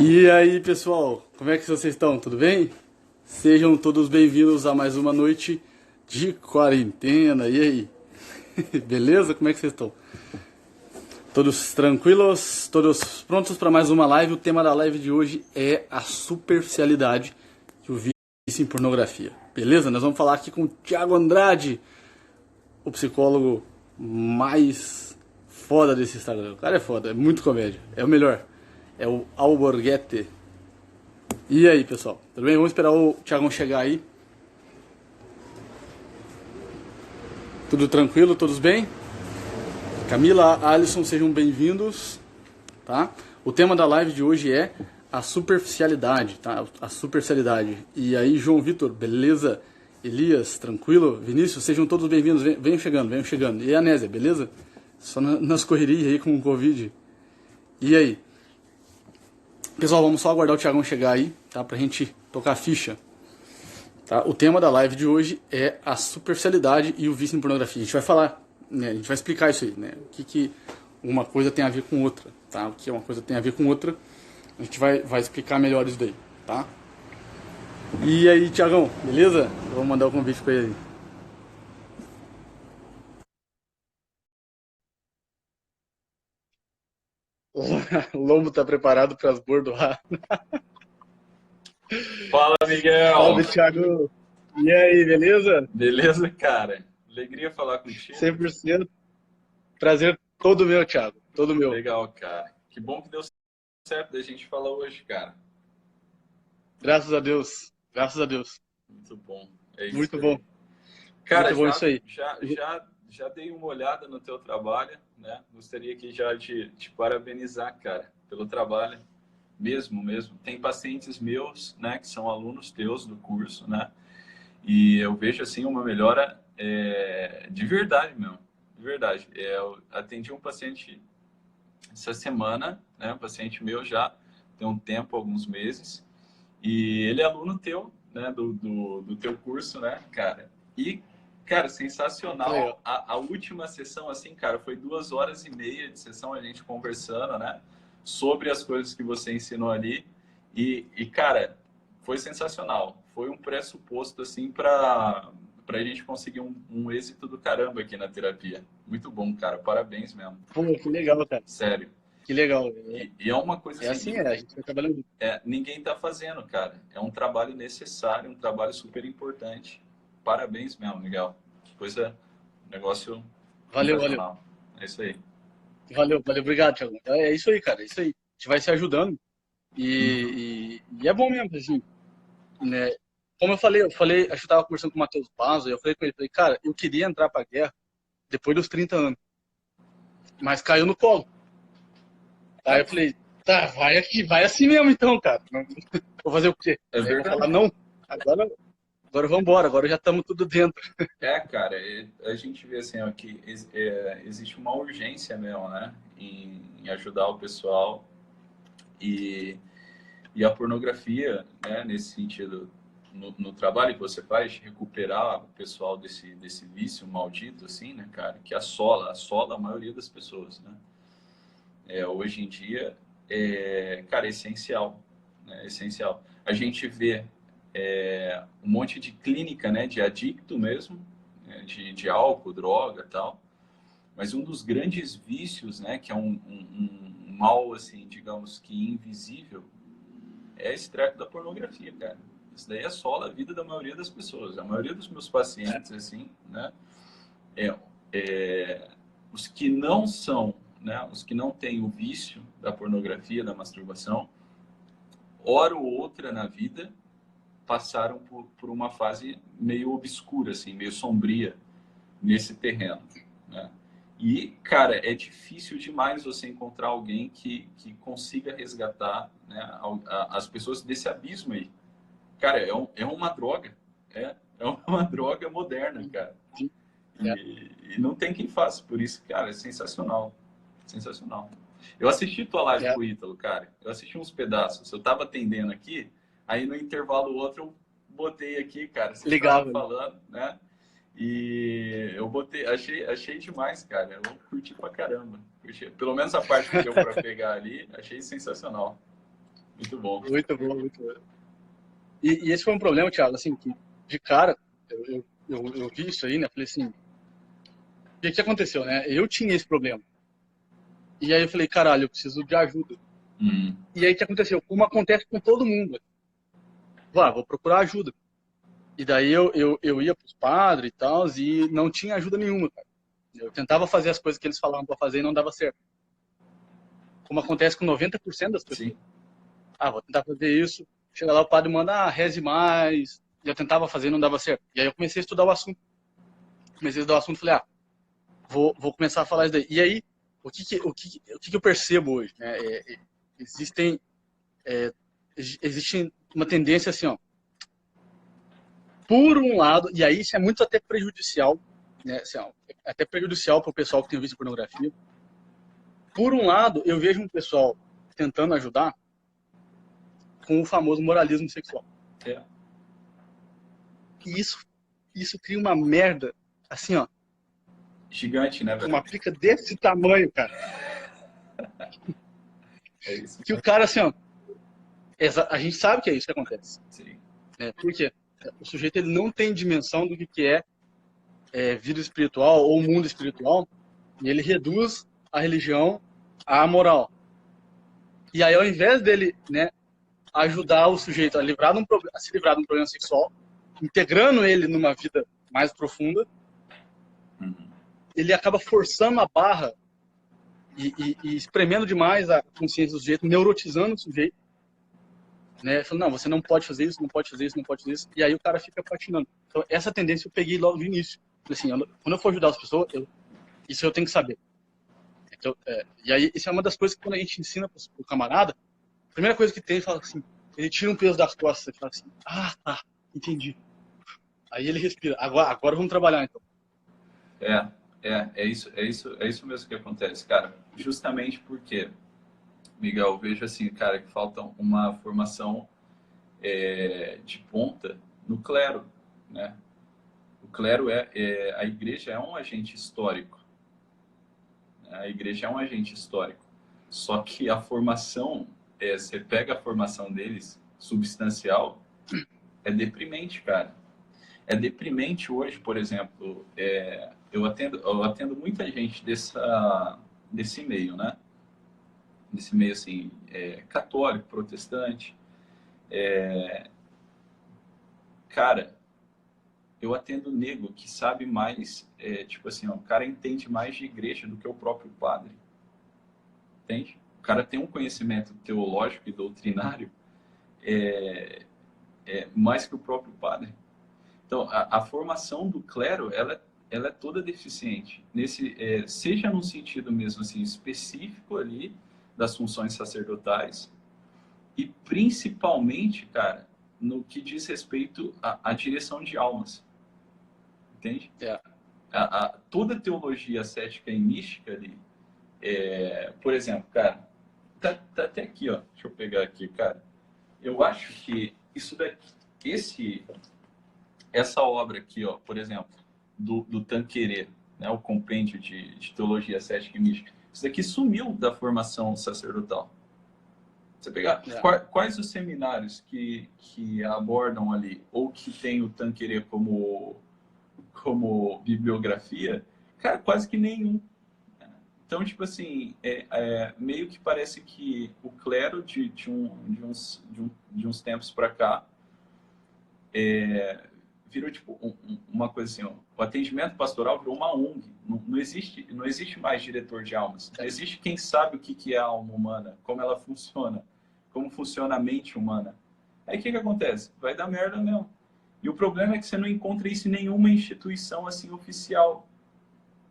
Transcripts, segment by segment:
E aí, pessoal, como é que vocês estão? Tudo bem? Sejam todos bem-vindos a mais uma noite de quarentena. E aí? Beleza? Como é que vocês estão? Todos tranquilos? Todos prontos para mais uma live? O tema da live de hoje é a superficialidade e o vício em pornografia. Beleza? Nós vamos falar aqui com o Thiago Andrade, o psicólogo mais foda desse Instagram. O cara é foda, é muito comédia, é o melhor. É o Alborguete. E aí, pessoal? Tudo bem? Vamos esperar o Thiagão chegar aí. Tudo tranquilo? Todos bem? Camila, Alisson, sejam bem-vindos. Tá? O tema da live de hoje é a superficialidade, tá? A superficialidade. E aí, João Vitor, beleza? Elias, tranquilo? Vinícius, sejam todos bem-vindos. Venham chegando, venham chegando. E a Anésia, beleza? Só nas correrias aí com o Covid. E aí? Pessoal, vamos só aguardar o Thiagão chegar aí, tá? Pra gente tocar a ficha. Tá? O tema da live de hoje é a superficialidade e o vício em pornografia. A gente vai falar, né? A gente vai explicar isso aí, né? O que uma coisa tem a ver com outra, tá? O que uma coisa tem a ver com outra, a gente vai explicar melhor isso daí, tá? E aí, Thiagão, beleza? Eu vou mandar o convite pra ele. O lombo tá preparado para as bordoadas. Fala, Miguel! Salve, Thiago! E aí, beleza? Beleza, cara? Alegria falar contigo. 100%. Prazer todo meu, Thiago. Todo meu. Legal, cara. Que bom que deu certo da gente falar hoje, cara. Graças a Deus. Graças a Deus. Muito bom. É isso Muito bom. aí. Cara, Muito bom isso aí. já dei uma olhada no teu trabalho, né? Gostaria aqui já de te parabenizar, cara, pelo trabalho. Mesmo. Tem pacientes meus, né, que são alunos teus do curso, né? E eu vejo, assim, uma melhora de verdade mesmo. De verdade. Eu atendi um paciente essa semana, né? Um paciente meu já tem um tempo, alguns meses. E ele é aluno teu, né? Do teu curso, né, cara? E, cara, Legal. sensacional. A última sessão, assim, cara, foi 2 horas e meia de sessão, a gente conversando, né? Sobre as coisas que você ensinou ali. Cara, foi sensacional. Foi um pressuposto, assim, para a gente conseguir um êxito do caramba aqui na terapia. Muito bom, cara. Parabéns mesmo. Pô, que legal, cara. Sério. Que legal. E é uma coisa É assim assim, que a gente vai trabalhando. ninguém está fazendo, cara. É um trabalho necessário, um trabalho super importante. Parabéns mesmo, Miguel. Que coisa, negócio Valeu. sensacional. É isso aí. Valeu. Obrigado, Thiago. É isso aí, cara. É isso aí. A gente vai se ajudando. Uhum. E é bom mesmo, assim, né? Como eu falei, acho que eu tava conversando com o Matheus Basso, e eu falei com ele, falei, cara, eu queria entrar pra guerra depois dos 30 anos, mas caiu no colo. Aí É, eu falei, tá, vai aqui, vai assim mesmo então, cara. Vou fazer o quê? é Aí eu vou falar, verdade. não, agora vamos embora, agora já estamos tudo dentro. Cara, a gente vê assim, ó, que existe uma urgência mesmo, né? Em ajudar o pessoal e, e a pornografia, né? Nesse sentido, no trabalho que você faz, recuperar o pessoal desse vício maldito, assim, né, cara? Que assola a maioria das pessoas, né? Hoje em dia, cara, é essencial, né? É essencial. A gente vê um monte de clínica, né, de adicto mesmo, né, de álcool, droga e tal, mas um dos grandes vícios, né, que é um mal, assim, digamos que invisível, é esse treco da pornografia, cara. Isso daí assola a vida da maioria das pessoas. A maioria dos meus pacientes, assim, né, é, os que não são, né, os que não têm o vício da pornografia, da masturbação, hora ou outra na vida, passaram por uma fase meio obscura, assim, meio sombria nesse terreno, né? E, cara, é difícil demais você encontrar alguém que consiga resgatar, né, as pessoas desse abismo aí. Cara, é uma droga, é uma droga moderna, cara. É, E não tem quem faça, por isso, cara, é sensacional. Sensacional. Eu assisti tua live é. com o Ítalo, cara. Eu assisti uns pedaços. Eu tava atendendo aqui, aí no intervalo outro eu botei aqui, cara, vocês estavam Legal, velho. falando, né? E eu botei, achei demais, cara. Eu curti pra caramba. Curti. Pelo menos a parte que deu pra pegar ali, achei sensacional. Muito bom. Muito bom, muito bom. E esse foi um problema, Thiago, assim, que de cara, eu vi isso aí, né? Falei assim, o que aconteceu, né? Eu tinha esse problema. E aí eu falei, caralho, eu preciso de ajuda. Hum, E aí o que aconteceu? Como acontece com todo mundo. Vou procurar ajuda. E daí eu ia pros padres e tal, e não tinha ajuda nenhuma, cara. Eu tentava fazer as coisas que eles falavam pra fazer e não dava certo. Como acontece com 90% das sim. pessoas. Vou tentar fazer isso. Chega lá, o padre manda, reze mais. E eu tentava fazer e não dava certo. E aí eu comecei a estudar o assunto. Comecei a estudar o assunto e falei, vou começar a falar isso daí. E aí, o que eu percebo hoje, né? Existem, existe uma tendência assim, ó. Por um lado, e aí isso é muito até prejudicial, né? Assim, ó, é até prejudicial para o pessoal que tem visto pornografia. Por um lado, eu vejo um pessoal tentando ajudar com o famoso moralismo sexual. É. E isso cria uma merda, assim, ó, Gigante, né, velho? uma pica desse tamanho, cara. É isso. Que o cara, assim, ó, a gente sabe que é isso que acontece. Sim. Né? Por quê? O sujeito ele não tem dimensão do que é vida espiritual ou mundo espiritual, e ele reduz a religião à moral. E aí, ao invés dele, né, ajudar o sujeito a se livrar de um problema sexual, integrando ele numa vida mais profunda, Uhum. ele acaba forçando a barra e espremendo demais a consciência do sujeito, neurotizando o sujeito, né? Falando, não, você não pode fazer isso, não pode fazer isso, não pode fazer isso. E aí o cara fica patinando. Então, essa tendência eu peguei logo no início. Assim, quando eu for ajudar as pessoas, isso eu tenho que saber. Então, e aí, isso é uma das coisas que quando a gente ensina pro camarada, a primeira coisa que tem, fala assim, ele tira um peso das costas e fala assim, tá, entendi. Aí ele respira, agora vamos trabalhar então. É isso mesmo que acontece, cara. Justamente porque, Miguel, eu vejo assim, cara, que falta uma formação de ponta no clero, né? O clero a igreja é um agente histórico, né? A igreja é um agente histórico. Só que a formação, você pega a formação deles, substancial, é deprimente, cara. É deprimente hoje, por exemplo, eu atendo muita gente desse meio, né? Desse meio assim, católico, protestante. Cara, eu atendo nego que sabe mais, tipo assim, ó, o cara entende mais de igreja do que o próprio padre, entende? O cara tem um conhecimento teológico e doutrinário mais que o próprio padre. Então, a formação do clero, ela é toda deficiente, seja no sentido mesmo assim, específico ali das funções sacerdotais e principalmente, cara, no que diz respeito à direção de almas, entende? É, Toda a teologia ascética e mística ali, por exemplo, cara, tá até aqui, ó, deixa eu pegar aqui, cara, eu acho que isso daqui, essa obra aqui, ó, por exemplo, do Tanqueray, né, o compêndio de teologia ascética e mística, isso daqui sumiu da formação sacerdotal. Você pegar é. quais os seminários que abordam ali, ou que tem o Tanqueray como bibliografia, cara, quase que nenhum. Então, tipo assim, meio que parece que o clero de uns tempos para cá virou tipo uma coisa assim, ó, o atendimento pastoral virou uma ONG. Não existe mais diretor de almas. Não existe quem sabe o que é a alma humana, como ela funciona, como funciona a mente humana. Aí o que acontece? Vai dar merda mesmo. E o problema é que você não encontra isso em nenhuma instituição assim oficial.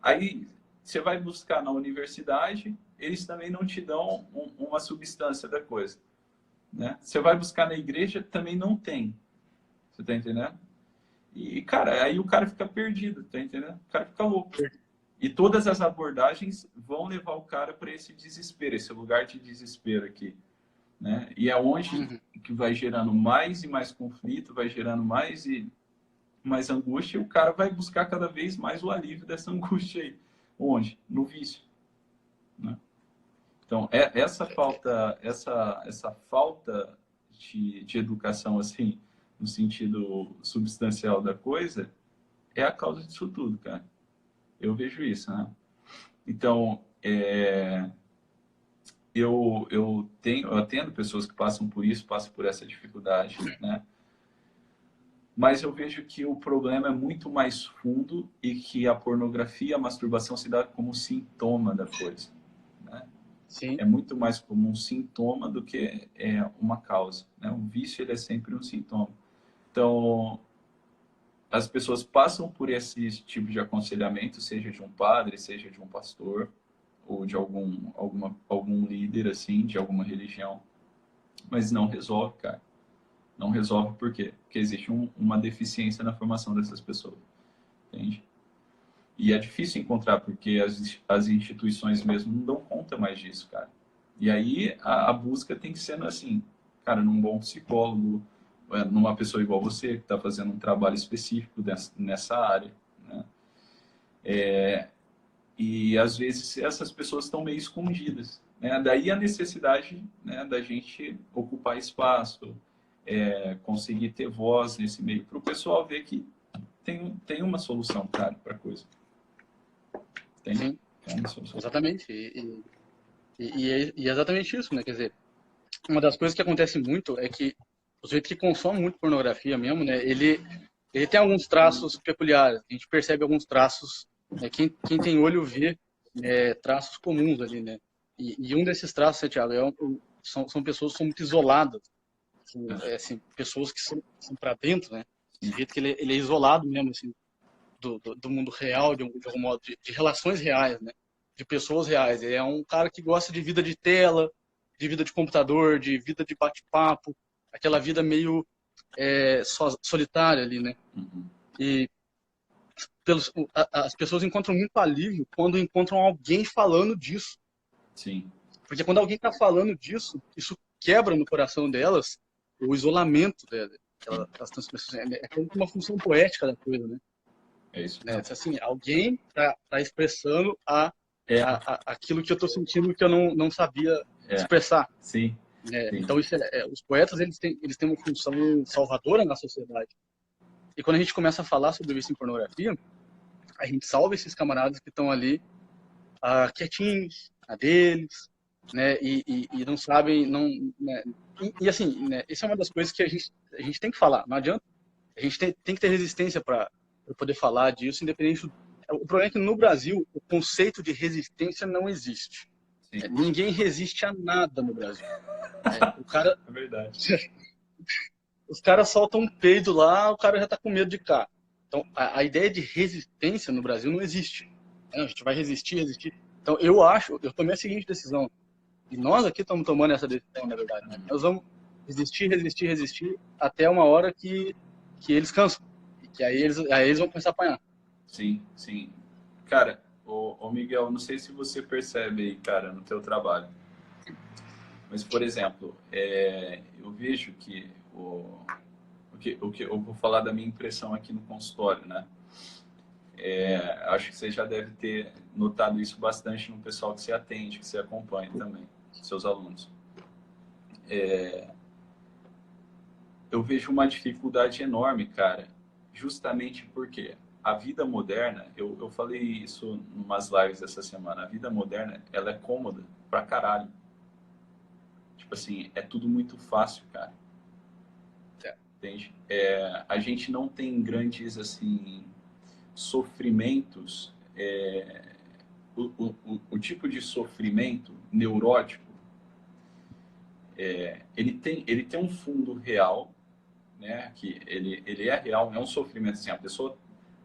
Aí você vai buscar na universidade, eles também não te dão uma substância da coisa, né? Você vai buscar na igreja, também não tem. Você tá entendendo? E, cara, aí o cara fica perdido, tá entendendo? O cara fica louco. E todas as abordagens vão levar o cara para esse desespero, esse lugar de desespero aqui, né? E é onde Uhum. que vai gerando mais e mais conflito, vai gerando mais e mais angústia, e o cara vai buscar cada vez mais o alívio dessa angústia aí. Onde? No vício, né? Então, essa falta de educação, assim, no sentido substancial da coisa, é a causa disso tudo, cara. Eu vejo isso, né? Então, eu atendo pessoas que passam por isso, passam por essa dificuldade, né? Mas eu vejo que o problema é muito mais fundo e que a pornografia, a masturbação se dá como sintoma da coisa, né? Sim, É muito mais como um sintoma do que uma causa, né? O vício, ele é sempre um sintoma. Então, as pessoas passam por esse tipo de aconselhamento, seja de um padre, seja de um pastor, ou de algum líder, assim, de alguma religião, mas não resolve, cara. Não resolve por quê? Porque existe uma deficiência na formação dessas pessoas, entende? E é difícil encontrar, porque as instituições mesmo não dão conta mais disso, cara. E aí a busca tem que ser assim, cara, num bom psicólogo, numa pessoa igual você, que está fazendo um trabalho específico nessa área, né? E às vezes essas pessoas estão meio escondidas, né? Daí a necessidade, né, da gente ocupar espaço, conseguir ter voz nesse meio, para o pessoal ver que tem uma solução, cara, para a coisa. Tem, sim, tem uma solução. exatamente. E é exatamente isso, né? Quer dizer, uma das coisas que acontece muito é que o sujeito que consome muito pornografia mesmo, né? Ele tem alguns traços peculiares. A gente percebe alguns traços, né? Quem tem olho vê, traços comuns ali, né? E um desses traços, né, Thiago, são pessoas que são muito isoladas. Assim, pessoas que são para dentro, né? O sujeito que ele é isolado mesmo, assim, do mundo real, de algum modo, de relações reais, né? De pessoas reais. Ele é um cara que gosta de vida de tela, de vida de computador, de vida de bate-papo, aquela vida meio solitária ali, né? Uhum. E as pessoas encontram muito alívio quando encontram alguém falando disso. Sim. Porque quando alguém está falando disso, isso quebra no coração delas o isolamento delas. É como uma função poética da coisa, né? É isso Né? mesmo. Assim, alguém tá expressando É, aquilo que eu estou sentindo que eu não sabia é, expressar. sim, Né? sim. Então, os poetas eles têm uma função salvadora na sociedade. E quando a gente começa a falar sobre isso em pornografia, a gente salva esses camaradas que estão ali quietinhos, na deles, né? E não sabem, não, né? E assim, né? Isso é uma das coisas que a gente tem que falar. Não adianta. A gente tem que ter resistência para poder falar disso, independente. O problema é que no Brasil o conceito de resistência não existe. Sim. Ninguém resiste a nada no Brasil. O cara, É verdade. os caras soltam um peido lá, o cara já está com medo de cá. Então, a ideia de resistência no Brasil não existe. A gente vai resistir, resistir. Então, eu tomei a seguinte decisão. E nós aqui estamos tomando essa decisão, na verdade. Né? Nós vamos resistir, resistir, resistir, até uma hora que eles cansam. E que aí eles vão começar a apanhar. Sim, sim. Cara, ô Miguel, não sei se você percebe aí, cara, no teu trabalho. Mas, por exemplo, eu vejo que o que eu vou falar da minha impressão aqui no consultório, né? Acho que você já deve ter notado isso bastante no pessoal que você atende, que você acompanha também, seus alunos. Eu vejo uma dificuldade enorme, cara, justamente porque a vida moderna, eu falei isso em umas lives essa semana, a vida moderna, ela é cômoda pra caralho. Tipo assim, é tudo muito fácil, cara. Entende? A gente não tem grandes, assim, sofrimentos, o tipo de sofrimento neurótico, ele tem um fundo real, né? Que ele é real, é um sofrimento, assim, a pessoa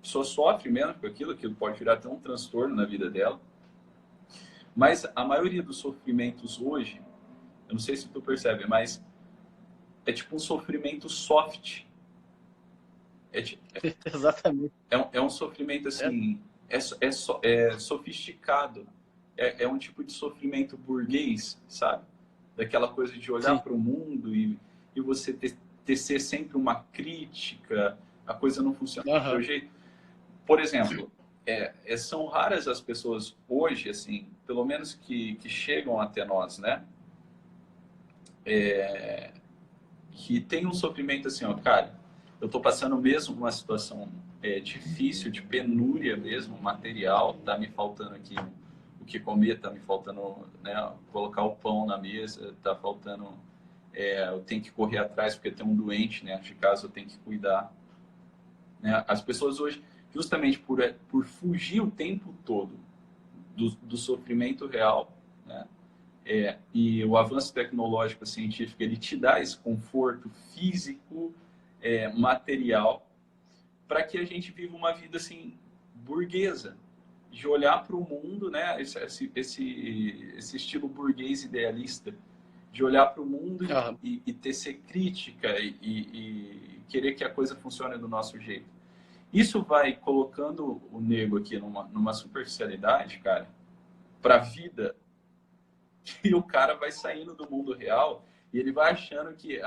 sofre mesmo com aquilo pode virar até um transtorno na vida dela, mas a maioria dos sofrimentos hoje, eu não sei se tu percebe, mas é tipo um sofrimento soft, Exatamente. é um sofrimento É, assim, é sofisticado, é um tipo de sofrimento burguês, sabe? Daquela coisa de olhar sim. para o mundo e você tecer sempre uma crítica, a coisa não funciona do seu Aham. jeito. Por exemplo, são raras as pessoas hoje, assim, pelo menos que chegam até nós, né? Que tem um sofrimento assim, ó, cara, eu tô passando mesmo uma situação difícil, de penúria mesmo, material, tá me faltando aqui o que comer, tá me faltando, né, colocar o pão na mesa, tá faltando, eu tenho que correr atrás porque tem um doente, né, de casa eu tenho que cuidar, né? As pessoas hoje, justamente por fugir o tempo todo do sofrimento real, né? E o avanço tecnológico científico, ele te dá esse conforto físico, material, para que a gente viva uma vida assim burguesa, de olhar para o mundo, né? Esse estilo burguês idealista, de olhar para o mundo Ah, e tecer crítica e querer que a coisa funcione do nosso jeito. Isso vai colocando o nego aqui numa superficialidade, cara, para a vida, e o cara vai saindo do mundo real e ele vai achando que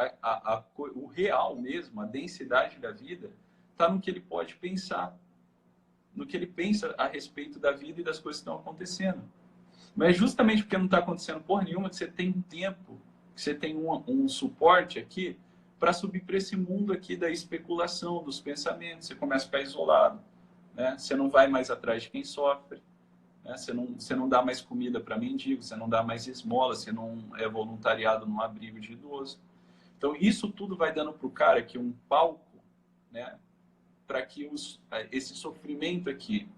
o real mesmo, a densidade da vida, está no que ele pode pensar, no que ele pensa a respeito da vida e das coisas que estão acontecendo. Mas é justamente porque não está acontecendo porra nenhuma que você tem tempo, que você tem um suporte aqui para subir para esse mundo aqui da especulação, dos pensamentos. Você começa a ficar isolado, né? Você não vai mais atrás de quem sofre, né? Você não dá mais comida para mendigo, você não dá mais esmola, você não é voluntariado num abrigo de idoso. Então, isso tudo vai dando para o cara aqui um palco, né, para que esse sofrimento aqui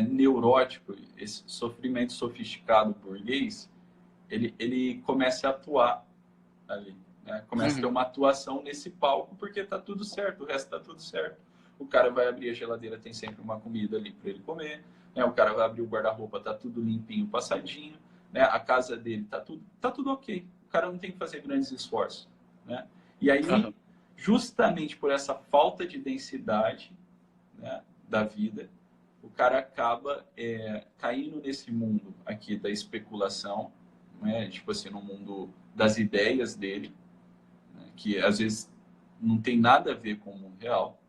neurótico, esse sofrimento sofisticado burguês, ele comece a atuar ali, né? Começa a ter uhum. uma atuação nesse palco porque está tudo certo, o resto está tudo certo. O cara vai abrir a geladeira, tem sempre uma comida ali para ele comer, né? O cara vai abrir o guarda-roupa, tá tudo limpinho, passadinho, né? A casa dele tá tudo ok. O cara não tem que fazer grandes esforços, né? E aí, Aham. justamente por essa falta de densidade, né, da vida, o cara acaba caindo nesse mundo aqui da especulação, né? Tipo assim, no mundo das ideias dele, né? Que às vezes não tem nada a ver com o mundo real.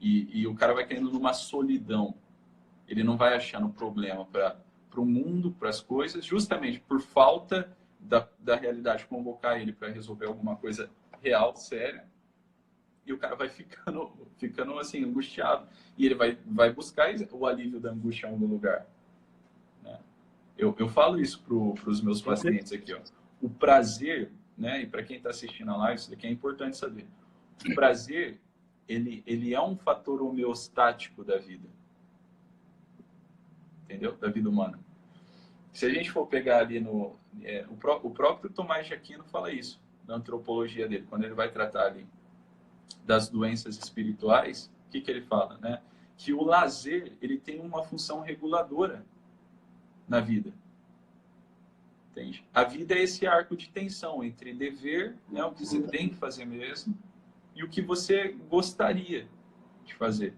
E o cara vai caindo numa solidão. Ele não vai achando problema para o mundo, para as coisas, justamente por falta da realidade convocar ele para resolver alguma coisa real, séria. E o cara vai ficando assim, angustiado. E ele vai buscar o alívio da angústia em algum lugar, né? Eu falo isso para os meus pacientes aqui, ó. O prazer, né? E para quem está assistindo a live, isso daqui é importante saber. O prazer, ele é um fator homeostático da vida, entendeu? Da vida humana. Se a gente for pegar ali o próprio Tomás de Aquino fala isso na antropologia dele, quando ele vai tratar ali das doenças espirituais, o que ele fala, né? Que o lazer, ele tem uma função reguladora na vida. Entende? A vida é esse arco de tensão entre dever, né, o que você tem que fazer mesmo, e o que você gostaria de fazer.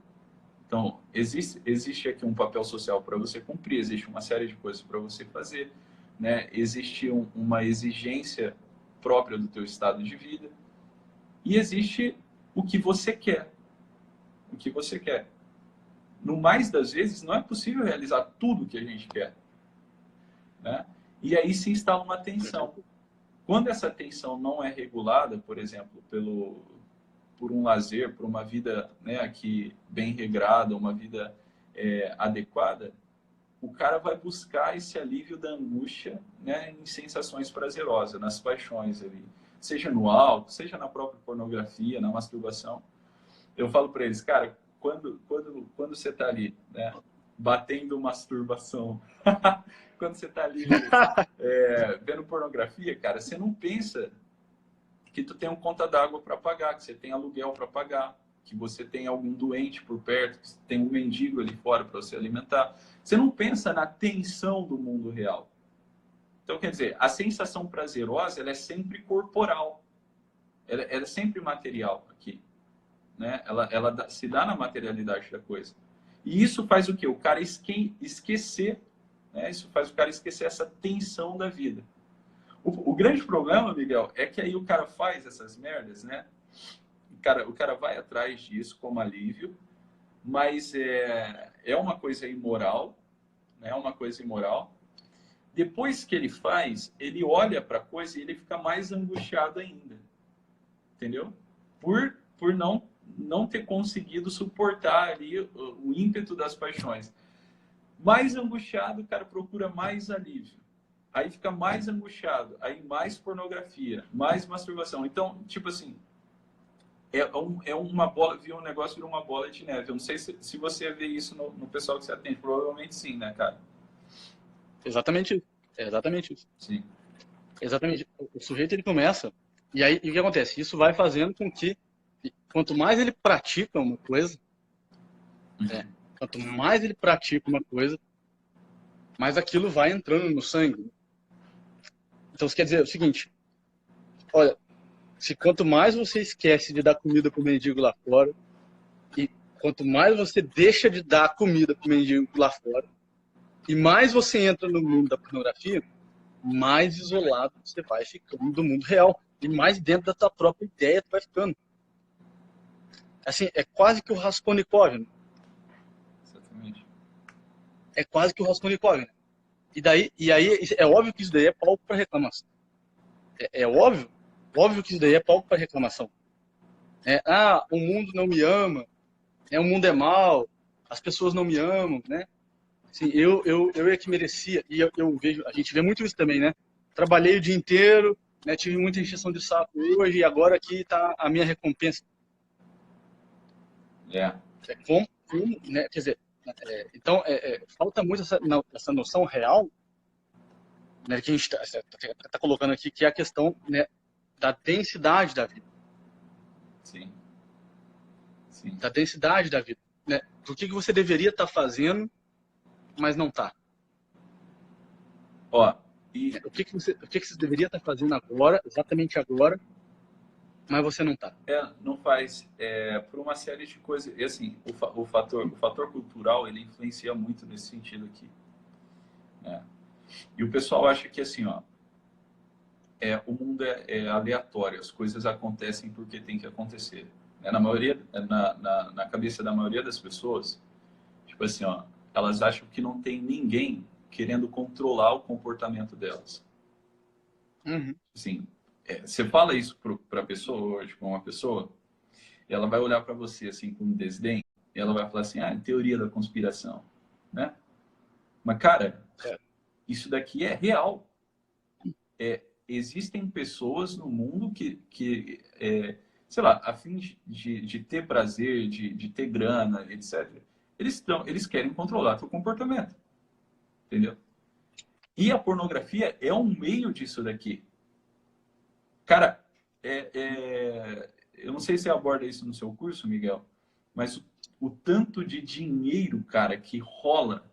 Então, existe aqui um papel social para você cumprir, existe uma série de coisas para você fazer, né? Existe uma exigência própria do teu estado de vida e existe o que você quer. O que você quer. No mais das vezes, não é possível realizar tudo o que a gente quer, né? E aí se instala uma tensão. Quando essa tensão não é regulada, por exemplo, por um lazer, por uma vida, né, aqui bem regrada, uma vida adequada, o cara vai buscar esse alívio da angústia, né, em sensações prazerosas, nas paixões ali, seja no álcool, seja na própria pornografia, na masturbação. Eu falo para eles, cara, quando você está ali, né, batendo masturbação, quando você está ali vendo pornografia, cara, você não pensa que tu tem um conta d'água para pagar, que você tem aluguel para pagar, que você tem algum doente por perto, que você tem um mendigo ali fora para você alimentar. Você não pensa na tensão do mundo real. Então, quer dizer, a sensação prazerosa, ela é sempre corporal. Ela é sempre material aqui, né? Ela se dá na materialidade da coisa. E isso faz o quê? O cara esquecer, né? Isso faz o cara esquecer essa tensão da vida. O grande problema, Miguel, é que aí o cara faz essas merdas, né? O cara vai atrás disso como alívio, mas é uma coisa imoral, né? Uma coisa imoral. Depois que ele faz, ele olha para a coisa e ele fica mais angustiado ainda, entendeu? Por não ter conseguido suportar ali o ímpeto das paixões. Mais angustiado, o cara procura mais alívio. Aí fica mais angustiado, aí mais pornografia, mais masturbação. Então, tipo assim, é uma bola, viu, um negócio vira uma bola de neve. Eu não sei se você vê isso no pessoal que você atende. Provavelmente sim, né, cara? Exatamente isso. É exatamente isso. Sim. Exatamente. O sujeito ele começa, e aí e o que acontece? Isso vai fazendo com que, quanto mais ele pratica uma coisa, quanto mais ele pratica uma coisa, mais aquilo vai entrando no sangue. Então, isso quer dizer o seguinte: olha, se quanto mais você esquece de dar comida pro mendigo lá fora, e quanto mais você deixa de dar comida pro mendigo lá fora, e mais você entra no mundo da pornografia, mais isolado você vai ficando do mundo real. E mais dentro da tua própria ideia tu vai ficando. Assim, é quase que o Raskolnikov, né? Exatamente. É quase que o Raskolnikov, né? E aí, é óbvio que isso daí é palco para reclamação. É óbvio que isso daí é palco para reclamação. O mundo não me ama, o mundo é mau, as pessoas não me amam, né? Assim, eu é que merecia, e eu vejo, a gente vê muito isso também, né? Trabalhei o dia inteiro, né? Tive muita encheção de saco hoje, e agora aqui está a minha recompensa. É. Como, né? Quer dizer, então, falta muito essa noção real, né, que a gente está colocando aqui, que é a questão, né, da densidade da vida. Sim. Sim. Da densidade da vida. Né? Do que você deveria estar fazendo, mas não está. Ó, O que você deveria estar fazendo agora, exatamente agora, mas você não está. Não faz por uma série de coisas. E assim, o fator cultural ele influencia muito nesse sentido aqui. Né? E o pessoal acha que assim, ó, o mundo é aleatório, as coisas acontecem porque tem que acontecer. Né? Na cabeça da maioria das pessoas, tipo assim, ó, elas acham que não tem ninguém querendo controlar o comportamento delas. Uhum. Assim, você fala isso para a pessoa hoje, com uma pessoa, e ela vai olhar para você assim com desdém, e ela vai falar assim, teoria da conspiração, né? Mas, cara, isso daqui é real. Existem pessoas no mundo que sei lá, a fim de ter prazer, de ter grana, etc., eles querem controlar seu comportamento. Entendeu? E a pornografia é um meio disso daqui. Cara, eu não sei se você aborda isso no seu curso, Miguel, mas o tanto de dinheiro, cara, que rola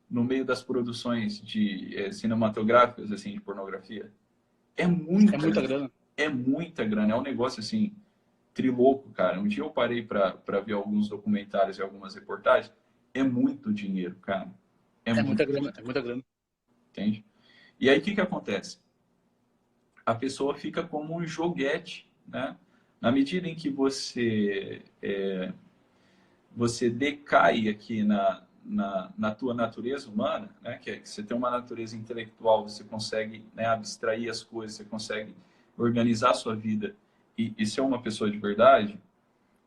no meio das produções cinematográficas, assim, de pornografia, é muita grana. É muita grana. É um negócio, assim, trilouco, cara. Um dia eu parei para ver alguns documentários e algumas reportagens. É muito dinheiro, cara. É muita Muito grana, dinheiro. é muita grana. Entende? E aí, o que acontece? A pessoa fica como um joguete, né? Na medida em que você decai aqui na tua natureza humana, né? Que você tem uma natureza intelectual, você consegue, né, abstrair as coisas, você consegue organizar a sua vida e ser uma pessoa de verdade.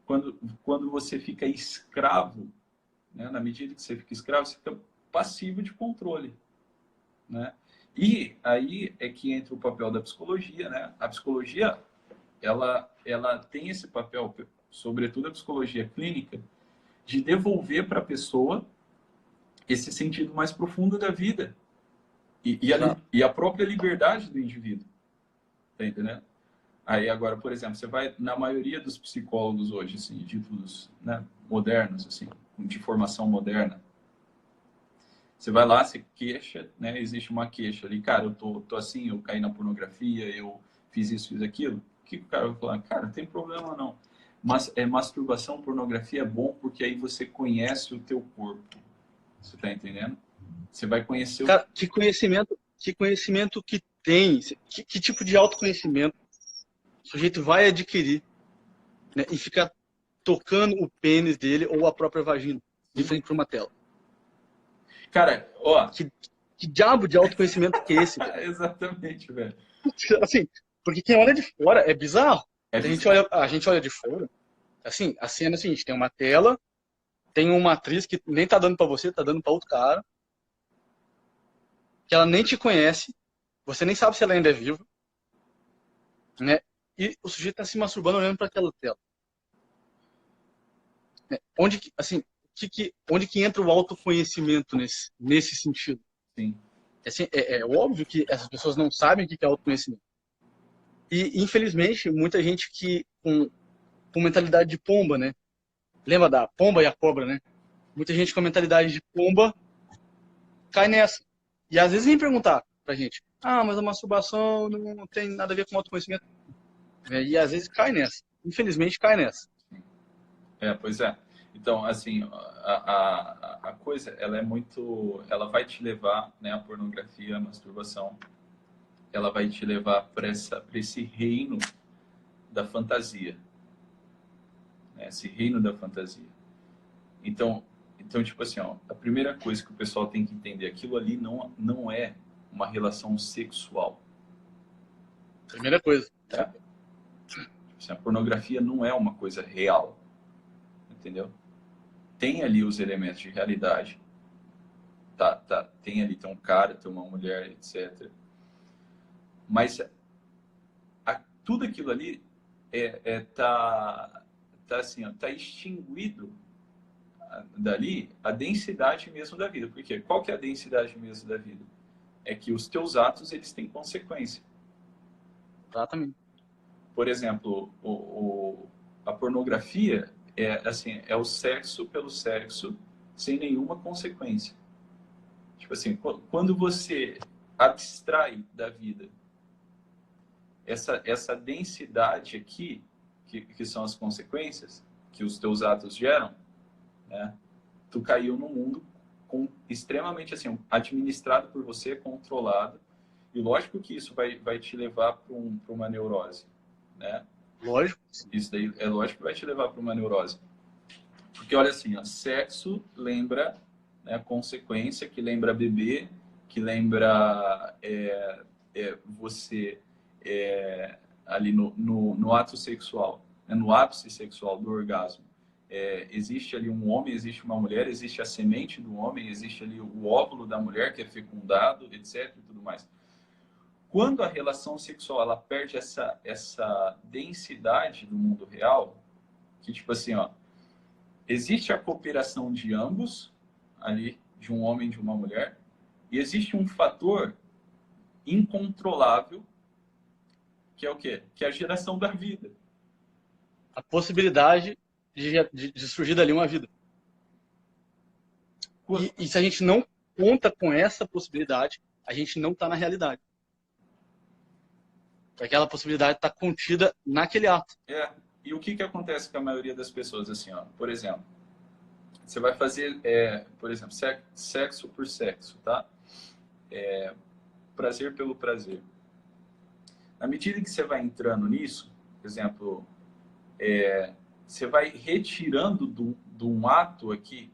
Quando você fica escravo, né? Na medida que você fica escravo, você fica passivo de controle, né? E aí é que entra o papel da psicologia, né? A psicologia, ela tem esse papel, sobretudo a psicologia clínica, de devolver para a pessoa esse sentido mais profundo da vida e a própria liberdade do indivíduo, tá entendendo? Aí agora, por exemplo, você vai na maioria dos psicólogos hoje, assim, ditos, né, modernos, assim, de formação moderna, você vai lá, se queixa, né? Existe uma queixa ali, cara, eu tô assim, eu caí na pornografia, eu fiz isso, fiz aquilo. O que o cara vai falar? Cara, não tem problema não. Mas masturbação, pornografia é bom porque aí você conhece o teu corpo. Você tá entendendo? Você vai conhecer Cara, que conhecimento que tem, que tipo de autoconhecimento o sujeito vai adquirir, né, e ficar tocando o pênis dele ou a própria vagina de frente para uma tela. Cara, ó. Que diabo de autoconhecimento que é esse, cara? Exatamente, velho. Assim, porque quem olha de fora é bizarro. É A gente olha de fora, assim, a cena é a seguinte, tem uma tela, tem uma atriz que nem tá dando pra você, tá dando pra outro cara, que ela nem te conhece, você nem sabe se ela ainda é viva, né? E o sujeito tá se masturbando olhando pra aquela tela. Né? Onde que, assim, onde que entra o autoconhecimento nesse sentido? Sim. Assim, é óbvio que essas pessoas não sabem o que é autoconhecimento. E, infelizmente, muita gente que com mentalidade de pomba, né? Lembra da pomba e a cobra, né? Muita gente com mentalidade de pomba cai nessa. E às vezes vem perguntar pra gente, mas a masturbação não tem nada a ver com autoconhecimento. E às vezes cai nessa. Infelizmente cai nessa. Pois é. Então, assim, a coisa, ela é muito... Ela vai te levar, né, a pornografia, a masturbação, ela vai te levar para esse reino da fantasia. Né? Esse reino da fantasia. Então, tipo assim, ó, a primeira coisa que o pessoal tem que entender, aquilo ali não é uma relação sexual. Primeira coisa. Tá? Tipo assim, a pornografia não é uma coisa real. Entendeu? Tem ali os elementos de realidade. Tem ali, tem um cara, tem uma mulher, etc. Mas tudo aquilo ali assim, ó, tá extinguido dali a densidade mesmo da vida. Por quê? Qual que é a densidade mesmo da vida? É que os teus atos, eles têm consequência. Exatamente. Por exemplo, a pornografia assim, é o sexo pelo sexo sem nenhuma consequência. Tipo assim, quando você abstrai da vida essa densidade aqui, que são as consequências que os teus atos geram, né? Tu caiu num mundo extremamente assim, administrado por você, controlado. E lógico que isso vai te levar para uma neurose, né? Lógico. Isso daí é lógico que vai te levar para uma neurose. Porque olha assim, ó, sexo lembra, né, consequência, que lembra bebê, que lembra você ali no ato sexual, né, no ápice sexual do orgasmo. Existe ali um homem, existe uma mulher, existe a semente do homem, existe ali o óvulo da mulher que é fecundado, etc. e tudo mais. Quando a relação sexual ela perde essa densidade do mundo real, que tipo assim, ó, existe a cooperação de ambos, ali, de um homem e de uma mulher, e existe um fator incontrolável, que é o quê? Que é a geração da vida. A possibilidade de surgir dali uma vida. E se a gente não conta com essa possibilidade, a gente não está na realidade. Aquela possibilidade está contida naquele ato. E o que acontece com a maioria das pessoas? Assim, ó, por exemplo, você vai fazer, por exemplo, sexo por sexo, tá? Prazer pelo prazer. Na medida que você vai entrando nisso, por exemplo, você vai retirando de um ato aqui,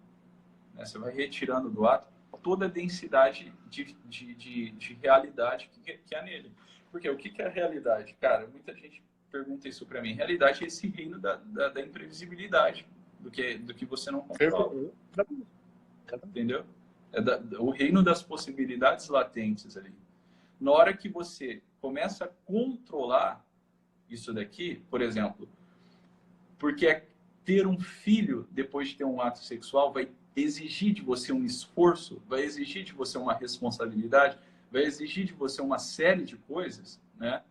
né? Você vai retirando do ato toda a densidade de realidade que há nele. Porque o que é a realidade? Cara, muita gente pergunta isso para mim. Realidade é esse reino da imprevisibilidade, do que você não controla. Entendeu? O reino das possibilidades latentes ali. Na hora que você começa a controlar isso daqui, por exemplo, porque ter um filho depois de ter um ato sexual vai exigir de você um esforço, vai exigir de você uma responsabilidade, vai exigir de você uma série de coisas, né,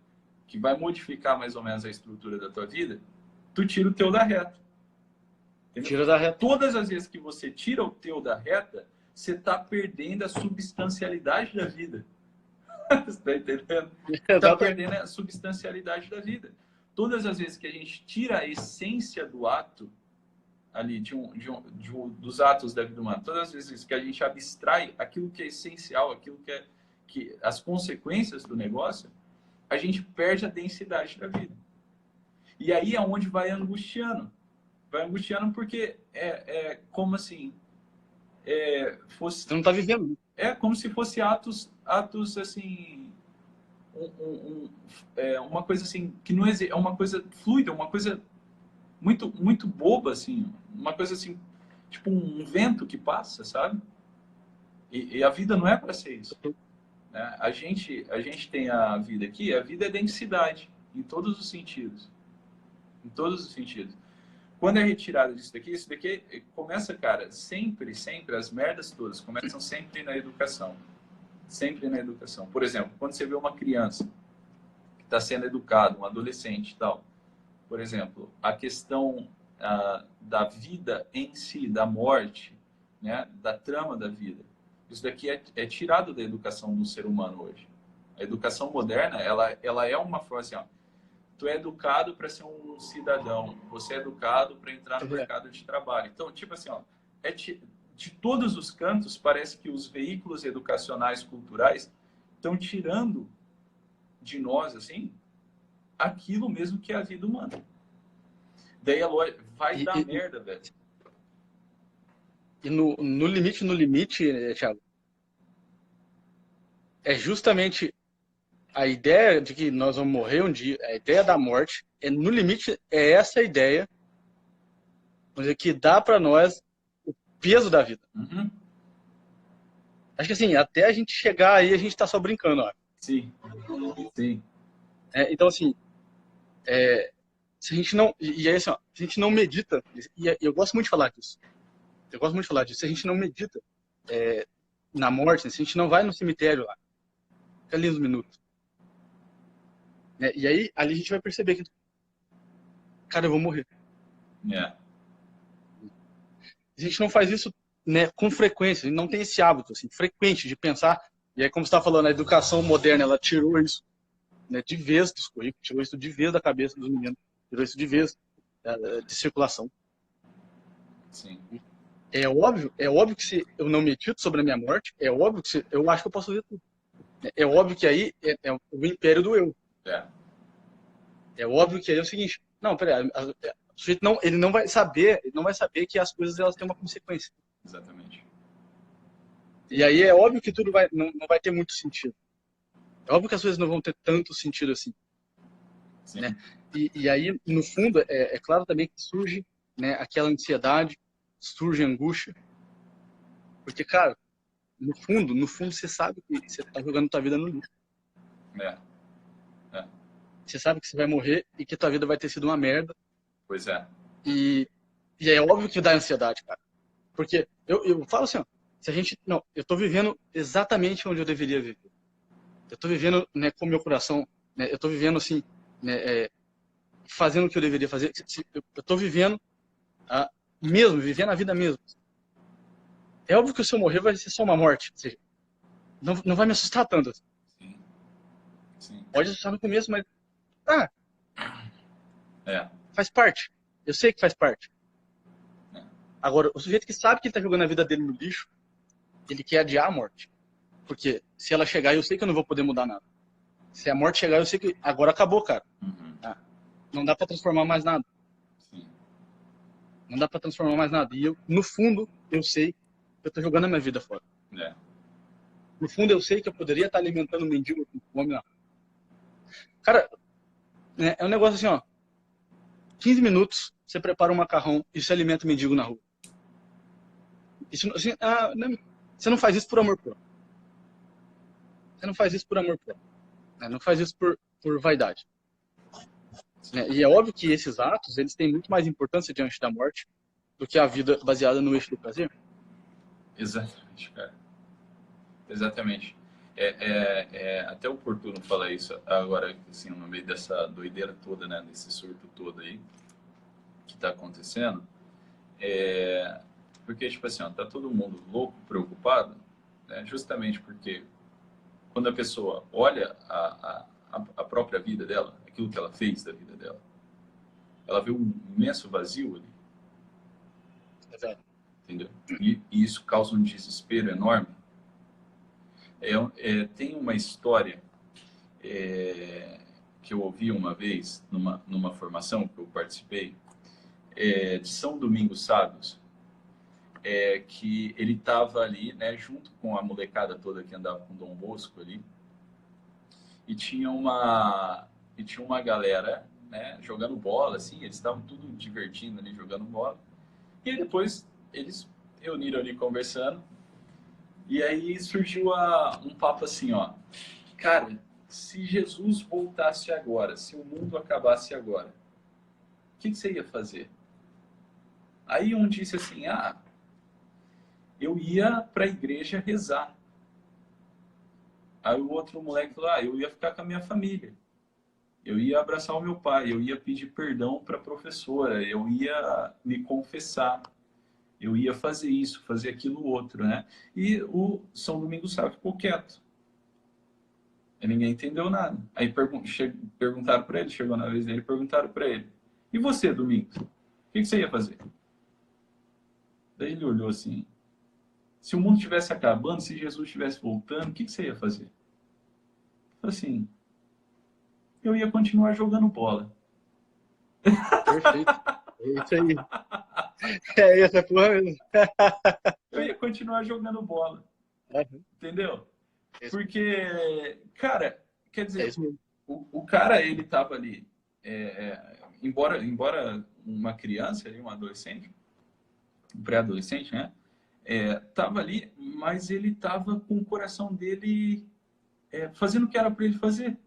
que vai modificar mais ou menos a estrutura da tua vida, tu tira o teu da reta. Entendeu? Tira da reta. Todas as vezes que você tira o teu da reta, você está perdendo a substancialidade da vida. Você está entendendo? Está perdendo a substancialidade da vida. Todas as vezes que a gente tira a essência do ato, ali, dos atos da vida humana, todas as vezes que a gente abstrai aquilo que é essencial, aquilo que as consequências do negócio, a gente perde a densidade da vida. E aí é onde vai angustiando. Vai angustiando porque como assim, fosse... Você não está vivendo. É como se fosse atos assim, uma coisa assim que não é uma coisa fluida, uma coisa muito boba assim, uma coisa assim, tipo um vento que passa, sabe? E a vida não é para ser isso, né? A gente tem a vida aqui, a vida é densidade em todos os sentidos, em todos os sentidos. Quando é retirado disso daqui, isso daqui começa, cara, sempre as merdas todas começam sempre na educação. Sempre na educação. Por exemplo, quando você vê uma criança que está sendo educada, um adolescente e tal, por exemplo, a questão da vida em si, da morte, né, da trama da vida, isso daqui é tirado da educação do ser humano hoje. A educação moderna, ela é uma forma assim, ó, tu é educado para ser um cidadão, você é educado para entrar no mercado de trabalho. Então, tipo assim, ó, de todos os cantos, parece que os veículos educacionais culturais estão tirando de nós, assim, aquilo mesmo que é a vida humana. Daí a lógica vai dar merda, velho. E no limite, Thiago, é justamente a ideia de que nós vamos morrer um dia, a ideia da morte, no limite, é essa ideia, vamos dizer, que dá para nós o peso da vida. Uhum. Acho que assim, até a gente chegar aí, a gente tá só brincando, ó. Sim, sim. Então, assim, se a gente não. E aí, assim, ó, se a gente não medita, e eu gosto muito de falar disso. Eu gosto muito de falar disso. Se a gente não medita na morte, se a gente não vai no cemitério lá, fica ali uns minutos. E aí, ali a gente vai perceber que, cara, eu vou morrer. A gente não faz isso, né, com frequência, a gente não tem esse hábito assim, frequente de pensar. E aí, como você está falando, a educação moderna, ela tirou isso, né, de vez dos currículos, tirou isso de vez da cabeça dos meninos, tirou isso de vez de circulação. Sim. É óbvio que se eu não medito sobre a minha morte, é óbvio que eu acho que eu posso ver tudo. É óbvio que aí é o império do eu. É óbvio que aí é o seguinte, não, peraí, o sujeito não, ele não vai saber que as coisas elas têm uma consequência. Exatamente. E aí é óbvio que tudo não vai ter muito sentido. É óbvio que as coisas não vão ter tanto sentido assim. Né? E aí, no fundo, é claro também que surge, né, aquela ansiedade, surge a angústia. Porque, cara, no fundo, você sabe que você está jogando tua vida no lixo. Você sabe que você vai morrer e que tua vida vai ter sido uma merda. Pois é. E é óbvio que dá ansiedade, cara. Porque eu falo assim, ó, se a gente... Não, eu tô vivendo exatamente onde eu deveria viver. Eu tô vivendo, né, com o meu coração, né, eu tô vivendo assim, né, fazendo o que eu deveria fazer. Eu tô vivendo mesmo, vivendo a vida mesmo. É óbvio que se eu morrer vai ser só uma morte. Ou seja, não vai me assustar tanto. Sim. Sim. Pode assustar no começo, mas faz parte. Eu sei que faz parte. Agora, o sujeito que sabe que ele tá jogando a vida dele no lixo, ele quer adiar a morte. Porque se ela chegar, eu sei que eu não vou poder mudar nada. Se a morte chegar, eu sei que agora acabou, cara. Não dá pra transformar mais nada. Sim. Não dá pra transformar mais nada. E eu, no fundo, eu sei que eu tô jogando a minha vida fora. No fundo, eu sei que eu poderia estar alimentando um mendigo com fome lá. Cara, é um negócio assim, ó. 15 minutos, você prepara um macarrão e você alimenta o mendigo na rua. Isso, assim, você não faz isso por amor próprio. Você não faz isso por amor próprio. Né? Não faz isso por vaidade. Né? E é óbvio que esses atos, eles têm muito mais importância diante da morte do que a vida baseada no eixo do prazer. Exatamente, cara. Exatamente. É até oportuno falar isso agora, assim, no meio dessa doideira toda, né? Desse surto todo aí que está acontecendo. Porque, tipo assim, ó, tá todo mundo louco, preocupado, né? Justamente porque quando a pessoa olha a própria vida dela, aquilo que ela fez da vida dela, ela vê um imenso vazio ali. Entendeu? E isso causa um desespero enorme. Tem uma história que eu ouvi uma vez numa formação que eu participei, de São Domingos Sábios. que ele estava ali, né, junto com a molecada toda que andava com Dom Bosco ali, e tinha uma galera, né, jogando bola, assim, eles estavam tudo divertindo ali, jogando bola. E aí depois eles reuniram ali conversando, e aí surgiu um papo assim, ó, cara, se Jesus voltasse agora, se o mundo acabasse agora, o que você ia fazer? Aí um disse assim, eu ia para a igreja rezar. Aí o outro moleque falou, eu ia ficar com a minha família. Eu ia abraçar o meu pai, eu ia pedir perdão para a professora, eu ia me confessar, eu ia fazer isso, fazer aquilo outro, né? E o São Domingos Sá ficou quieto. E ninguém entendeu nada. Aí perguntaram para ele, chegou na vez dele, perguntaram para ele, e você, Domingos? O que você ia fazer? Daí ele olhou assim, se o mundo estivesse acabando, se Jesus estivesse voltando, o que você ia fazer? Falei assim, eu ia continuar jogando bola. Perfeito. É isso aí. É essa porra mesmo. Eu ia continuar jogando bola. Uhum. Entendeu? É isso, Porque, cara, quer é dizer, isso mesmo. o cara, ele tava ali, embora uma criança, um adolescente, um pré-adolescente, né? Tava ali, mas ele tava com o coração dele fazendo o que era para ele fazer.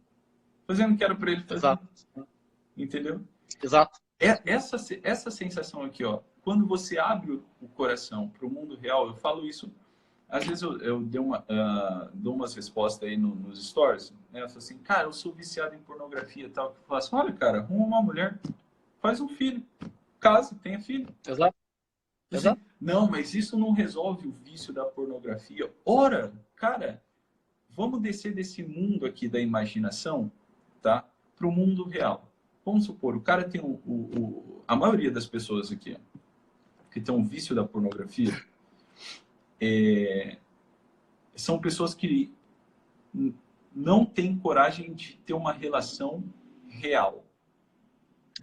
Fazendo o que era para ele fazer. Exato. Entendeu? Exato. É isso mesmo. Essa sensação aqui, ó, quando você abre o coração para o mundo real, eu falo isso. Às vezes eu dou umas respostas aí nos stories, né? Eu falo assim, cara, eu sou viciado em pornografia e tal. Eu falo assim, olha, cara, arruma uma mulher, faz um filho, casa, tenha filho. Exato. Assim, Exato. não, mas isso não resolve o vício da pornografia. Ora, cara, vamos descer desse mundo aqui da imaginação, tá, para o mundo real. Vamos supor, o cara tem a maioria das pessoas aqui, ó, que tem um vício da pornografia, são pessoas que não têm coragem de ter uma relação real.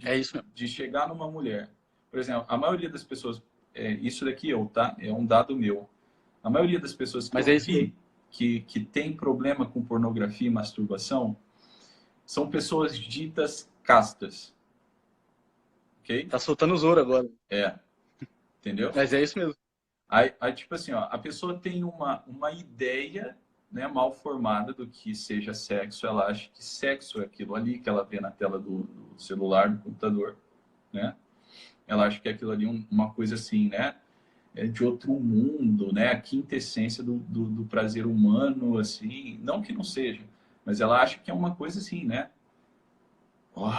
É isso mesmo. De chegar numa mulher. Por exemplo, a maioria das pessoas, isso daqui tá? É um dado meu. A maioria das pessoas que Mas eu é isso vi mesmo. que tem problema com pornografia e masturbação são pessoas ditas castas. Ok? Tá soltando os ouro agora. Entendeu? Mas é isso mesmo. Aí, tipo assim, ó, a pessoa tem uma ideia, né, mal formada do que seja sexo, ela acha que sexo é aquilo ali que ela vê na tela do celular, do computador, né? Ela acha que é aquilo ali uma coisa assim, né? De outro mundo, né? A quintessência do prazer humano, assim. Não que não seja, mas ela acha que é uma coisa assim, né? Oh,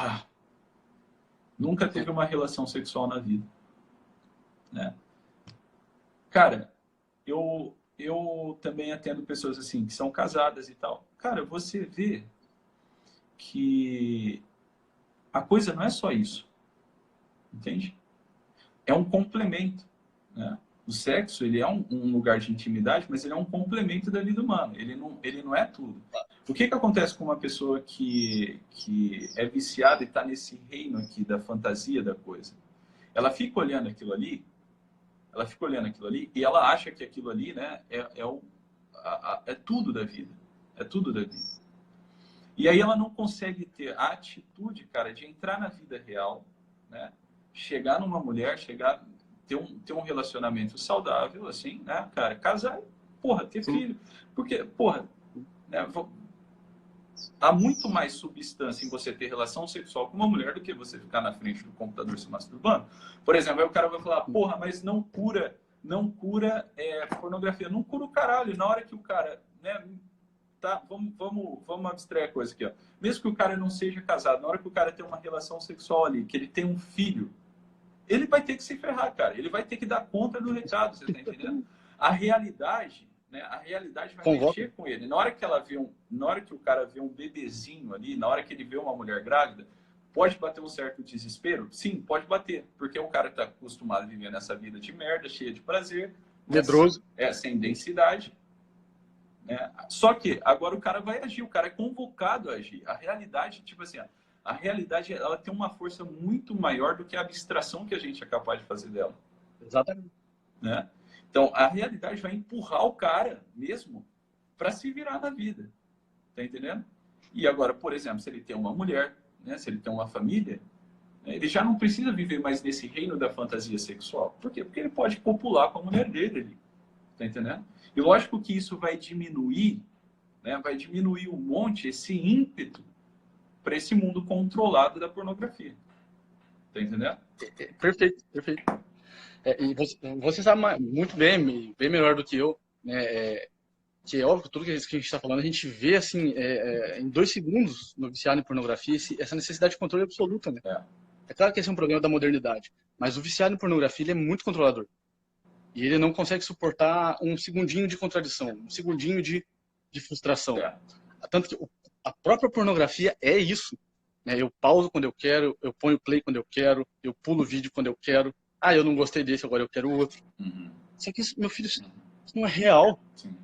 nunca teve uma relação sexual na vida, né? Cara, eu também atendo pessoas assim, que são casadas e tal. Cara, você vê que a coisa não é só isso, entende? É um complemento, né? O sexo, ele é um lugar de intimidade, mas ele é um complemento da vida humana. Ele não é tudo. O que acontece com uma pessoa que é viciada e está nesse reino aqui da fantasia da coisa? Ela fica olhando aquilo ali, e ela acha que aquilo ali, né, é tudo da vida. É tudo da vida. E aí ela não consegue ter a atitude, cara, de entrar na vida real, né? Chegar numa mulher, ter um relacionamento saudável, assim, né, cara? Casar, porra, ter Sim. filho. Porque, porra, né, há muito mais substância em você ter relação sexual com uma mulher do que você ficar na frente do computador se masturbando. Por exemplo, aí o cara vai falar, porra, mas não cura pornografia. Não cura o caralho. Na hora que o cara, né, tá, vamos abstrair a coisa aqui, ó. Mesmo que o cara não seja casado, na hora que o cara tem uma relação sexual ali, que ele tem um filho, ele vai ter que se ferrar, cara. Ele vai ter que dar conta do recado, você tá entendendo? A realidade, né? A realidade vai Convoca. mexer com ele. Na hora que o cara vê um bebezinho ali, na hora que ele vê uma mulher grávida, pode bater um certo desespero? Sim, pode bater, porque o cara tá acostumado a viver nessa vida de merda, cheia de prazer, Medroso. sem densidade. Né? Só que agora o cara vai agir, o cara é convocado a agir. A realidade, tipo assim, a realidade ela tem uma força muito maior do que a abstração que a gente é capaz de fazer dela. Exatamente. Né? Então, a realidade vai empurrar o cara mesmo para se virar na vida. Tá entendendo? E agora, por exemplo, se ele tem uma mulher, né, se ele tem uma família, né, ele já não precisa viver mais nesse reino da fantasia sexual. Por quê? Porque ele pode copular com a mulher dele ali. Tá entendendo? E lógico que isso vai diminuir, né, vai diminuir um monte esse ímpeto para esse mundo controlado da pornografia. Tá entendendo? Perfeito, perfeito. E você sabe muito bem, bem melhor do que eu, né? Que é óbvio, tudo que a gente está falando, a gente vê assim, em 2 segundos no viciado em pornografia, essa necessidade de controle absoluta, né? É claro que esse é um problema da modernidade, mas o viciado em pornografia ele é muito controlador. E ele não consegue suportar um segundinho de contradição, um segundinho de frustração. Tanto que a própria pornografia é isso. Né? Eu pauso quando eu quero, eu ponho play quando eu quero, eu pulo o vídeo quando eu quero. Ah, eu não gostei desse, agora eu quero o outro. Só que isso, meu filho, isso não é real. Sim.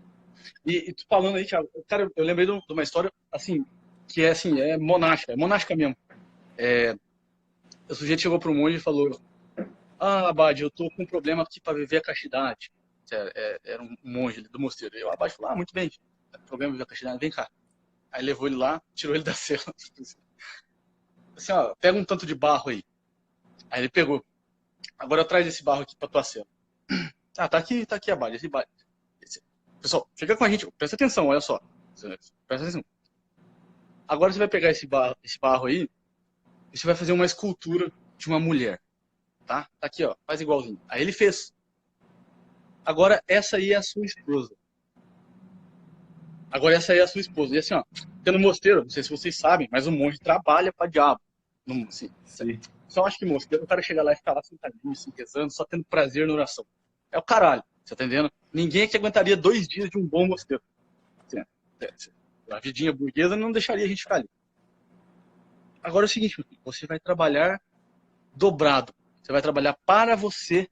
E tu falando aí, Thiago, cara, eu lembrei de uma história, assim, que é assim, é monástica mesmo. O sujeito chegou para um monge e falou: Ah, Abade, eu tô com um problema aqui para viver a castidade. Era um monge do mosteiro. E o Abade falou: Ah, muito bem, problema viver a castidade, vem cá. Aí levou ele lá, tirou ele da cela. Assim, ó, pega um tanto de barro aí. Aí ele pegou. Agora traz esse barro aqui pra tua cela. Ah, tá aqui, Abade, esse barro. Pessoal, fica com a gente, presta atenção, olha só. Presta atenção. Agora você vai pegar esse barro aí e você vai fazer uma escultura de uma mulher. Tá? Tá aqui, ó, faz igualzinho. Aí ele fez. Agora essa aí é a sua esposa. Agora essa aí é a sua esposa. E assim, ó, porque no mosteiro, não sei se vocês sabem, mas o monge trabalha pra diabo. Assim, só acho que mosteiro, o cara chega lá e fica lá sentadinho, assim, rezando, só tendo prazer na oração. É o caralho, você tá entendendo? Ninguém aqui aguentaria 2 dias de um bom mosteiro. Assim, a vidinha burguesa não deixaria a gente ficar ali. Agora é o seguinte, você vai trabalhar dobrado. Você vai trabalhar para você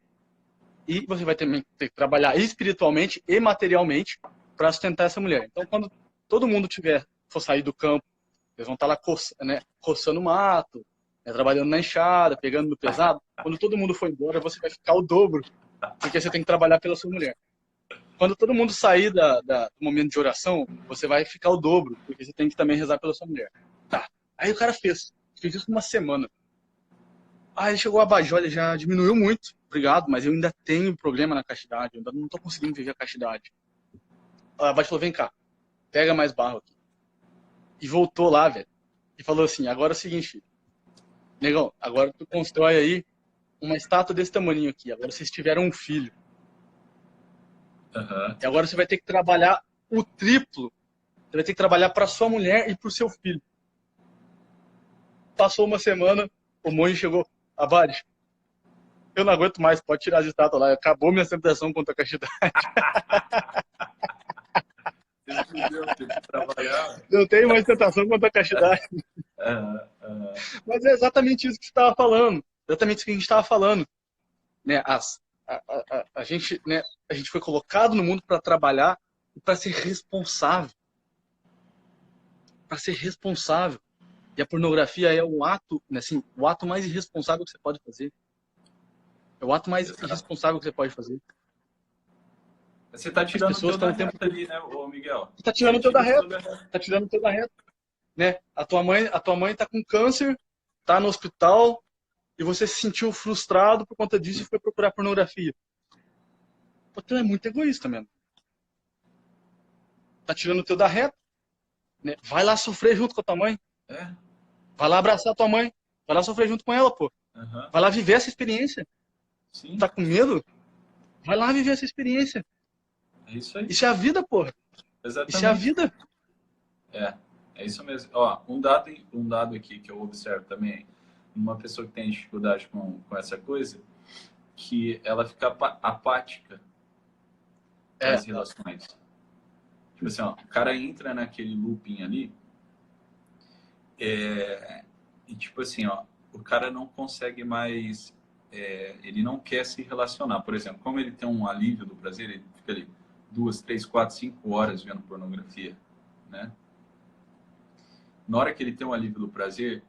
e você vai ter que trabalhar espiritualmente e materialmente para sustentar essa mulher. Então, quando todo mundo for sair do campo, eles vão estar lá coçando o mato, né, trabalhando na enxada, pegando no pesado. Quando todo mundo for embora, você vai ficar o dobro, porque você tem que trabalhar pela sua mulher. Quando todo mundo sair do momento de oração, você vai ficar o dobro, porque você tem que também rezar pela sua mulher. Tá. Aí o cara fez isso uma semana. Ele chegou a Abade, olha, já diminuiu muito, obrigado, mas eu ainda tenho problema na castidade, eu ainda não tô conseguindo viver a castidade. A Abade falou, vem cá, pega mais barro aqui. E voltou lá, velho, e falou assim, agora é o seguinte, negão, agora tu constrói aí uma estátua desse tamanho aqui, agora vocês tiveram um filho. E agora você vai ter que trabalhar o triplo, você vai ter que trabalhar para sua mulher e para o seu filho. Passou uma semana, o monge chegou, Abade, eu não aguento mais, pode tirar as estátuas lá, acabou minha tentação contra a castidade. Não tem mais tentação contra a castidade. Mas é exatamente isso que você estava falando, exatamente isso que a gente estava falando. Né? A gente foi colocado no mundo para trabalhar e para ser responsável. Para ser responsável. E a pornografia é o ato, né, assim, o ato mais irresponsável que você pode fazer. É o ato mais irresponsável que você pode fazer. Você está tirando o teu da reta ali, né, ô Miguel? Você está tirando o teu da reta. Está tirando o teu da reta. Né? A tua mãe está com câncer, está no hospital, e você se sentiu frustrado por conta disso e foi procurar pornografia. Pô, tu é muito egoísta mesmo. Tá tirando o teu da reta. Né? Vai lá sofrer junto com a tua mãe. Vai lá abraçar a tua mãe. Vai lá sofrer junto com ela, pô. Vai lá viver essa experiência. Sim. Tá com medo? Vai lá viver essa experiência. É isso aí. Isso é a vida, pô. Exatamente. Isso é a vida. É isso mesmo. Ó, um dado aqui que eu observo também, uma pessoa que tem dificuldade com essa coisa, que ela fica apática nas relações. Tipo assim, ó, o cara entra naquele looping ali, e tipo assim, ó, o cara não consegue mais, ele não quer se relacionar. Por exemplo, como ele tem um alívio do prazer, ele fica ali 2, 3, 4, 5 horas vendo pornografia, né? Na hora que ele tem um alívio do prazer,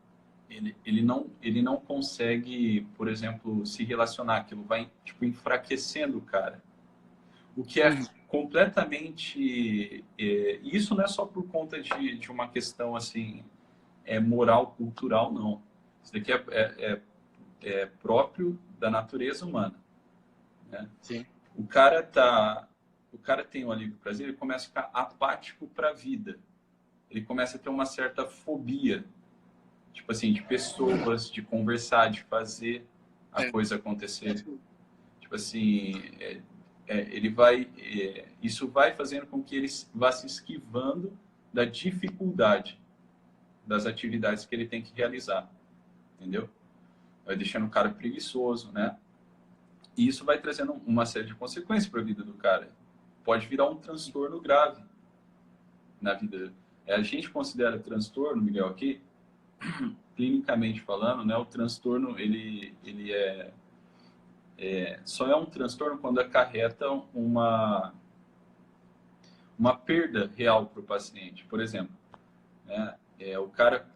ele não consegue, por exemplo, se relacionar. Aquilo vai, tipo, enfraquecendo o cara. O que é completamente... isso não é só por conta de uma questão, assim, moral, cultural, não. Isso daqui é próprio da natureza humana, né? Sim. O cara tem um alívio prazer, ele começa a ficar apático para a vida. Ele começa a ter uma certa fobia, tipo assim, de pessoas, de conversar, de fazer a coisa acontecer. Tipo assim, ele vai, isso vai fazendo com que ele vá se esquivando da dificuldade das atividades que ele tem que realizar, entendeu? Vai deixando o cara preguiçoso, né? E isso vai trazendo uma série de consequências para a vida do cara. Pode virar um transtorno grave na vida. A gente considera transtorno, Miguel, aqui, clinicamente falando, né? O transtorno, ele só é um transtorno quando acarreta uma perda real para o paciente. Por exemplo, né? O cara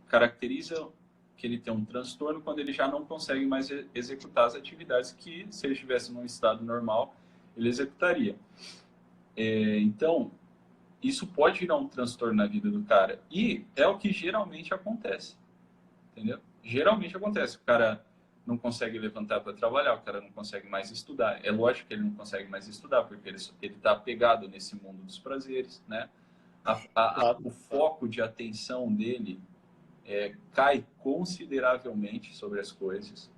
caracteriza que ele tem um transtorno quando ele já não consegue mais executar as atividades que, se ele estivesse num estado normal, ele executaria. Então, isso pode virar um transtorno na vida do cara. E é o que geralmente acontece, entendeu? Geralmente acontece. O cara não consegue levantar para trabalhar, o cara não consegue mais estudar. É lógico que ele não consegue mais estudar, porque ele está apegado nesse mundo dos prazeres, né? O foco de atenção dele cai consideravelmente sobre as coisas.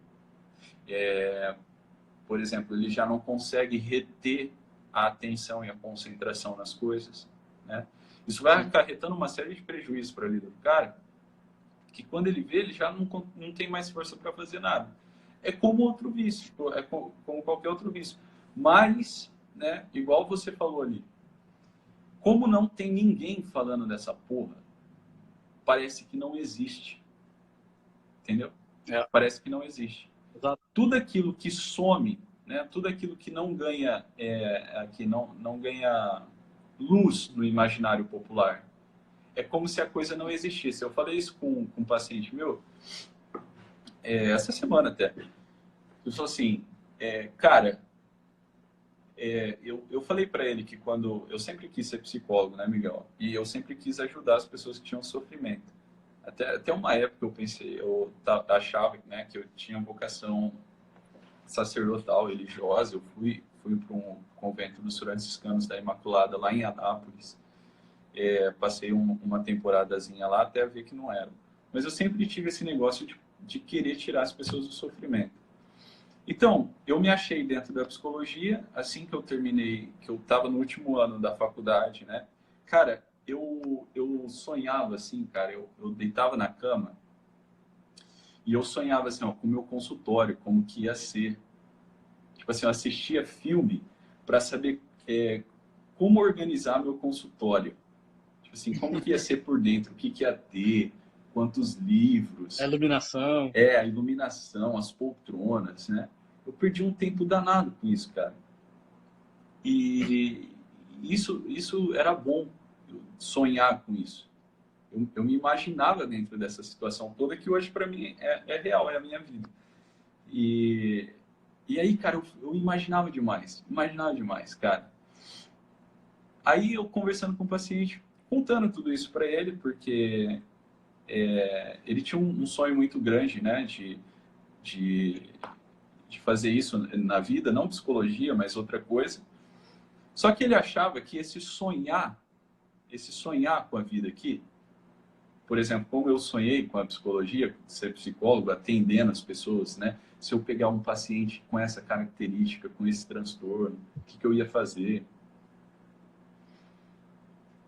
Por exemplo, ele já não consegue reter a atenção e a concentração nas coisas, né? Isso vai acarretando uma série de prejuízos para a vida do cara, que quando ele vê, ele já não tem mais força para fazer nada. É como outro vício, é como qualquer outro vício. Mas, né, igual você falou ali, como não tem ninguém falando dessa porra, parece que não existe. Entendeu? Parece que não existe. Exato. Tudo aquilo que some, né, tudo aquilo que não ganha, que não ganha luz no imaginário popular, é como se a coisa não existisse. Eu falei isso com um paciente meu, essa semana até. Eu falei assim, cara, eu falei para ele que quando eu sempre quis ser psicólogo, né, Miguel? E eu sempre quis ajudar as pessoas que tinham sofrimento. Até uma época eu pensei, eu achava, né, que eu tinha vocação sacerdotal, religiosa. Eu fui para um convento dos franciscanos da Imaculada lá em Anápolis. Passei uma temporadazinha lá até ver que não era. Mas eu sempre tive esse negócio de querer tirar as pessoas do sofrimento. Então, eu me achei dentro da psicologia assim que eu terminei, que eu estava no último ano da faculdade, né? Cara, eu sonhava assim, cara, eu deitava na cama e eu sonhava assim, ó, com o meu consultório, como que ia ser. Tipo assim, eu assistia filme para saber como organizar meu consultório. Tipo assim, como que ia ser por dentro, o que que ia ter, quantos livros, A iluminação. a iluminação, as poltronas, né? Eu perdi um tempo danado com isso, cara. E isso era bom, sonhar com isso. Eu me imaginava dentro dessa situação toda que hoje para mim é real, é a minha vida. E aí, cara, eu imaginava demais, cara. Aí eu conversando com o paciente, contando tudo isso para ele, porque ele tinha um sonho muito grande, né, de fazer isso na vida, não psicologia, mas outra coisa. Só que ele achava que esse sonhar com a vida aqui, por exemplo, como eu sonhei com a psicologia, ser psicólogo, atendendo as pessoas, né? Se eu pegar um paciente com essa característica, com esse transtorno, o que eu ia fazer?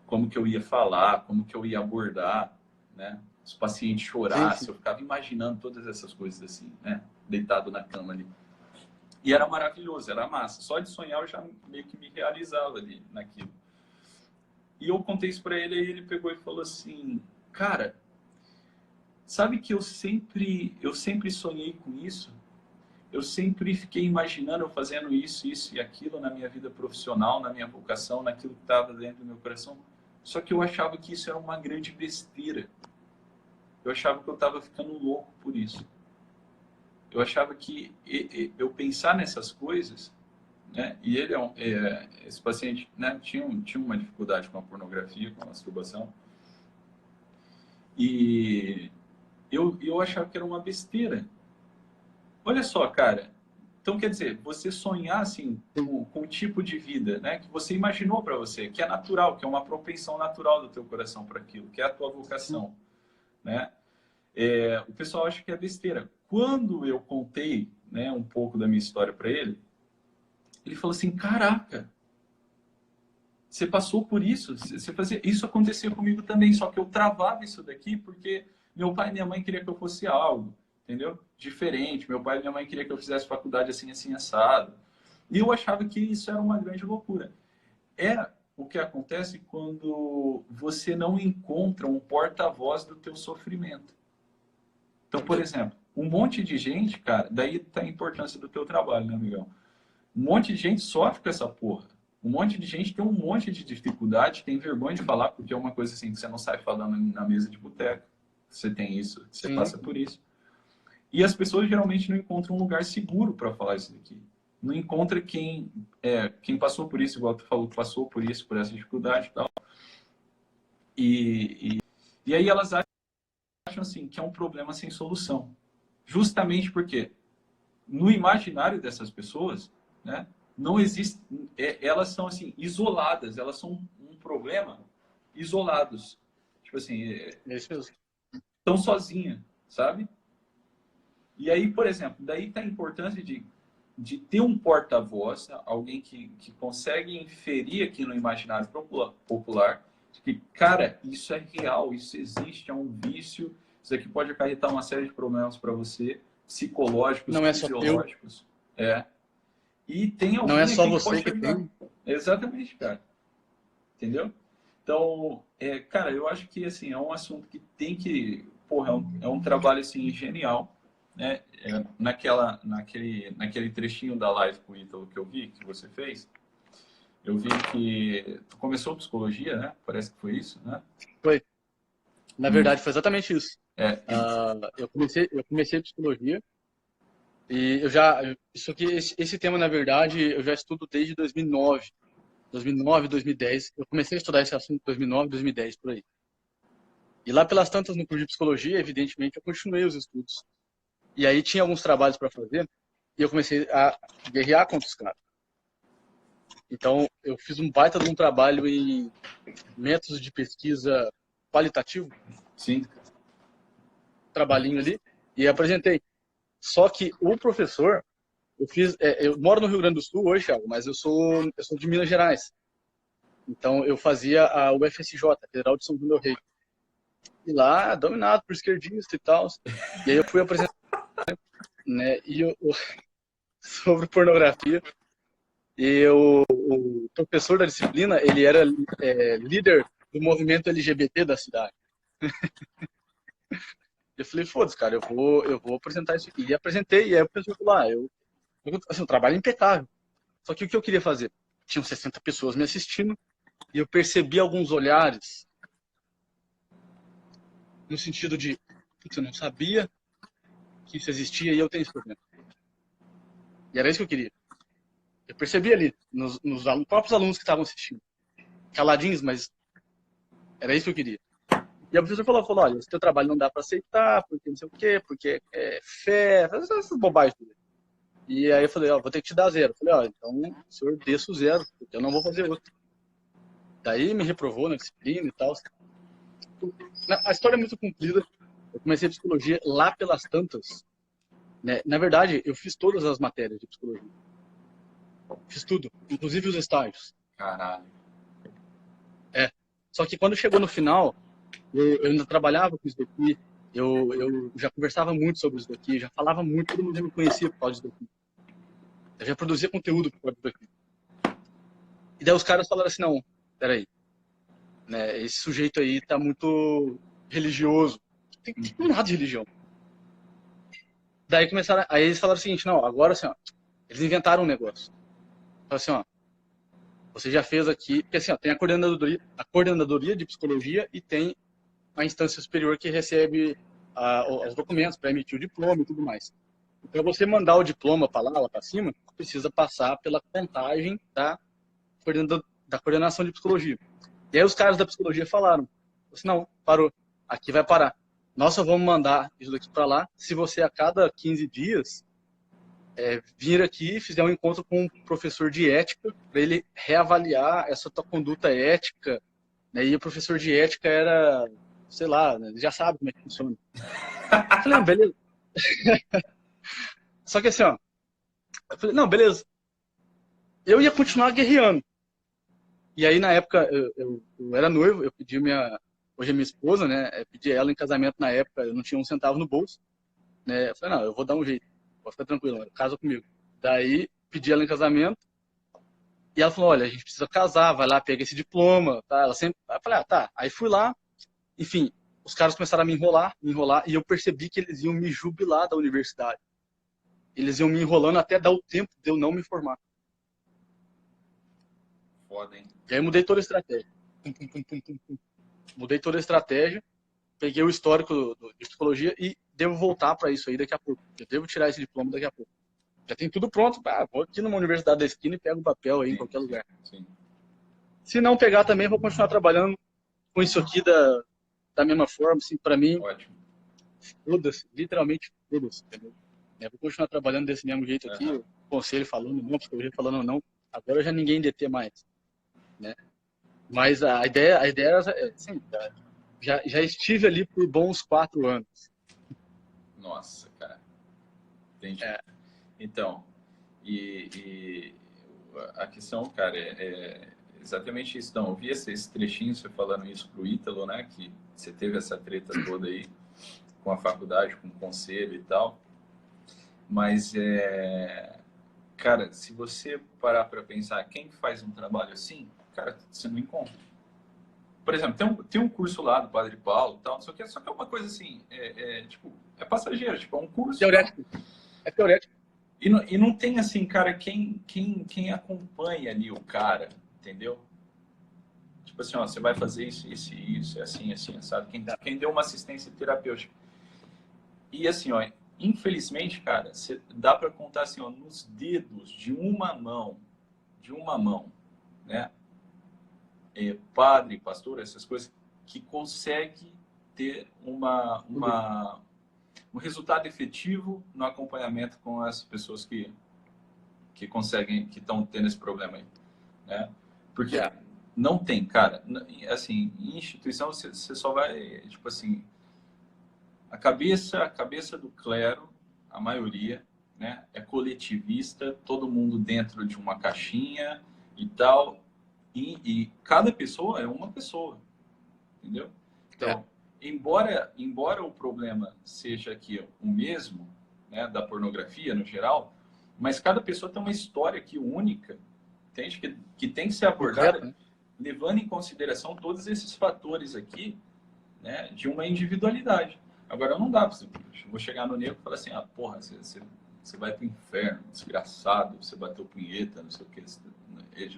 Como que eu ia falar? Como que eu ia abordar, né? Se o paciente chorasse, eu ficava imaginando todas essas coisas assim, né? Deitado na cama ali. E era maravilhoso, era massa. Só de sonhar eu já meio que me realizava ali naquilo. E eu contei isso para ele, e ele pegou e falou assim, cara, sabe que eu sempre sonhei com isso? Eu sempre fiquei imaginando eu fazendo isso e aquilo na minha vida profissional, na minha vocação, naquilo que estava dentro do meu coração. Só que eu achava que isso era uma grande besteira. Eu achava que eu estava ficando louco por isso. Eu achava que eu pensar nessas coisas, né? E ele esse paciente, né, tinha uma dificuldade com a pornografia, com a masturbação. E eu achava que era uma besteira. Olha só, cara. Então, quer dizer, você sonhar assim com um tipo de vida, né, que você imaginou para você, que é natural, que é uma propensão natural do teu coração para aquilo, que é a tua vocação, né? O pessoal acha que é besteira. Quando eu contei, né, um pouco da minha história para ele, ele falou assim: "Caraca, você passou por isso? Você fazia isso, acontecia comigo também, só que eu travava isso daqui porque meu pai e minha mãe queriam que eu fosse algo, entendeu? Diferente. Meu pai e minha mãe queriam que eu fizesse faculdade assim, assim, assado. E eu achava que isso era uma grande loucura. É o que acontece quando você não encontra um porta-voz do teu sofrimento. Então, por exemplo, um monte de gente, cara, daí tá a importância do teu trabalho, né, amigão? Um monte de gente sofre com essa porra. Um monte de gente tem um monte de dificuldade, tem vergonha de falar, porque é uma coisa assim que você não sai falando na mesa de boteco. Você tem isso, você Sim. passa por isso. E as pessoas geralmente não encontram um lugar seguro para falar isso daqui. Não encontra quem passou por isso, igual tu falou, passou por isso, por essa dificuldade e tal. E aí elas acham assim que é um problema sem solução. Justamente porque no imaginário dessas pessoas, né, não existe, elas são assim isoladas, elas são um problema isolados. Tipo assim, É isso mesmo. estão sozinhas, sabe? E aí, por exemplo, daí está a importância de ter um porta-voz, alguém que consegue inferir aqui no imaginário popular, que, cara, isso é real, isso existe, é um vício, isso aqui pode acarretar uma série de problemas para você, psicológicos, Não é só teu, fisiológicos. E tem não é alguém só aqui que você pode te que ajudar. tem. Exatamente, cara. Entendeu? Então, cara, eu acho que assim, é um assunto que tem que. Porra, é um trabalho assim, genial. Né? Naquele trechinho da live com o Ítalo que eu vi, que você fez, eu vi que tu começou psicologia, né? Parece que foi isso, né? Foi. Na E, verdade, foi exatamente isso. é, e, Eu comecei psicologia e isso aqui, esse tema, na verdade, eu já estudo desde 2009. 2009, 2010. Eu comecei a estudar esse assunto em 2009, 2010, por aí. E lá pelas tantas no curso de psicologia, evidentemente, eu continuei os estudos. E aí tinha alguns trabalhos para fazer e eu comecei a guerrear contra os caras. Então, eu fiz um baita de um trabalho em métodos de pesquisa qualitativo, sim, trabalhinho ali, e apresentei. Só que o professor, eu moro no Rio Grande do Sul hoje, Thiago, mas eu sou de Minas Gerais. Então, eu fazia a UFSJ, Federal de São João del Rei. E lá, dominado por esquerdista e tal. E aí eu fui apresentar, né, sobre pornografia. E o professor da disciplina, ele era líder do movimento LGBT da cidade. Eu falei, foda-se, cara, eu vou apresentar isso aqui. E apresentei, e aí o professor falou, assim, um trabalho impecável. Só que o que eu queria fazer? Tinham 60 pessoas me assistindo, e eu percebi alguns olhares, no sentido de, putz, eu não sabia que isso existia e eu tenho esse problema. E era isso que eu queria. Eu percebi ali, nos próprios alunos que estavam assistindo, caladinhos, mas era isso que eu queria. E a professora falou, olha, esse teu trabalho não dá para aceitar, porque não sei o quê, porque é fé, essas bobagens. E aí eu falei, vou ter que te dar zero. Eu falei, então o senhor desça o zero, porque eu não vou fazer outro. Daí me reprovou na disciplina e tal. A história é muito comprida. Eu comecei psicologia lá pelas tantas. Né? Na verdade, eu fiz todas as matérias de psicologia. Fiz tudo, inclusive os estágios. caralho. Só que quando chegou no final, eu ainda trabalhava com isso daqui, eu já conversava muito sobre isso daqui, já falava muito, todo mundo já me conhecia por causa disso daqui. Eu já produzia conteúdo por causa disso daqui. E daí os caras falaram assim, não, peraí, né, esse sujeito aí tá muito religioso. Tem nada de religião. Daí aí eles falaram o seguinte, não, agora assim, eles inventaram um negócio. Falaram assim, você já fez aqui, porque assim, tem a coordenadoria de psicologia e tem a instância superior que recebe os documentos para emitir o diploma e tudo mais. Para você mandar o diploma para lá para cima, precisa passar pela contagem da coordenação de psicologia. E aí os caras da psicologia falaram, assim, não, parou, aqui vai parar. Nós só vamos mandar isso daqui para lá se você a cada 15 dias vir aqui e fizer um encontro com um professor de ética para ele reavaliar essa tua conduta ética, né? E o professor de ética era, sei lá, né? Já sabe como é que funciona. Eu falei, não, beleza. Só que assim, ó, eu falei, não, beleza. Eu ia continuar guerreando. E aí, na época, eu era noivo, eu pedi hoje é minha esposa, né? Eu pedi ela em casamento na época, eu não tinha um centavo no bolso, né? Eu falei, não, eu vou dar um jeito, pode ficar tranquilo, casa comigo. Daí, pedi ela em casamento, e ela falou, olha, a gente precisa casar, vai lá, pega esse diploma, tá? Ela sempre... Aí eu falei, ah, tá. Aí fui lá, enfim, os caras começaram a me enrolar, e eu percebi que eles iam me jubilar da universidade. Eles iam me enrolando até dar o tempo de eu não me formar. Foda, hein? E aí eu mudei toda a estratégia. Mudei toda a estratégia, peguei o histórico de psicologia e devo voltar para isso aí daqui a pouco. Eu devo tirar esse diploma daqui a pouco. Já tem tudo pronto. Vou aqui numa universidade da esquina e pego um papel aí em qualquer lugar. Sim. Se não pegar também, vou continuar trabalhando com isso aqui da mesma forma. Assim, para mim, Ótimo. foda-se, literalmente foda-se, entendeu? Vou continuar trabalhando desse mesmo jeito aqui, o conselho falando não, psicologia falando não. Agora já ninguém deter mais, né? Mas a ideia era, assim, já estive ali por bons 4 anos. Nossa, cara. Entendi. Então, e a questão, cara, é exatamente isso. Então, eu vi esse trechinho, você falando isso pro Ítalo, né? Que você teve essa treta toda aí com a faculdade, com o conselho e tal. Mas, cara, se você parar para pensar quem faz um trabalho assim, cara, você não encontra. Por exemplo, tem um curso lá do Padre Paulo e tal, só que é uma coisa assim, tipo, é passageiro, tipo, é um curso. Teorético. É teorético. E não tem assim, cara, quem acompanha ali o cara, entendeu? Tipo assim, ó, você vai fazer isso, é assim, sabe? Quem deu uma assistência terapêutica. E assim, ó, infelizmente, cara, dá para contar assim, ó, nos dedos de uma mão, né? Padre, pastor, essas coisas, que consegue ter um resultado efetivo no acompanhamento com as pessoas que estão tendo esse problema aí, né? Porque não tem, cara, assim, em instituição você só vai, tipo assim, a cabeça do clero, a maioria, né, é coletivista, todo mundo dentro de uma caixinha e tal, e cada pessoa é uma pessoa, entendeu? Então, embora o problema seja aqui o mesmo, né, da pornografia no geral, mas cada pessoa tem uma história aqui única, entende? Que tem que ser abordada levando em consideração todos esses fatores aqui, né, de uma individualidade. Agora, não dá para você... Vou chegar no negro e falar assim, porra, você vai pro inferno, desgraçado, você bateu punheta, não sei o que.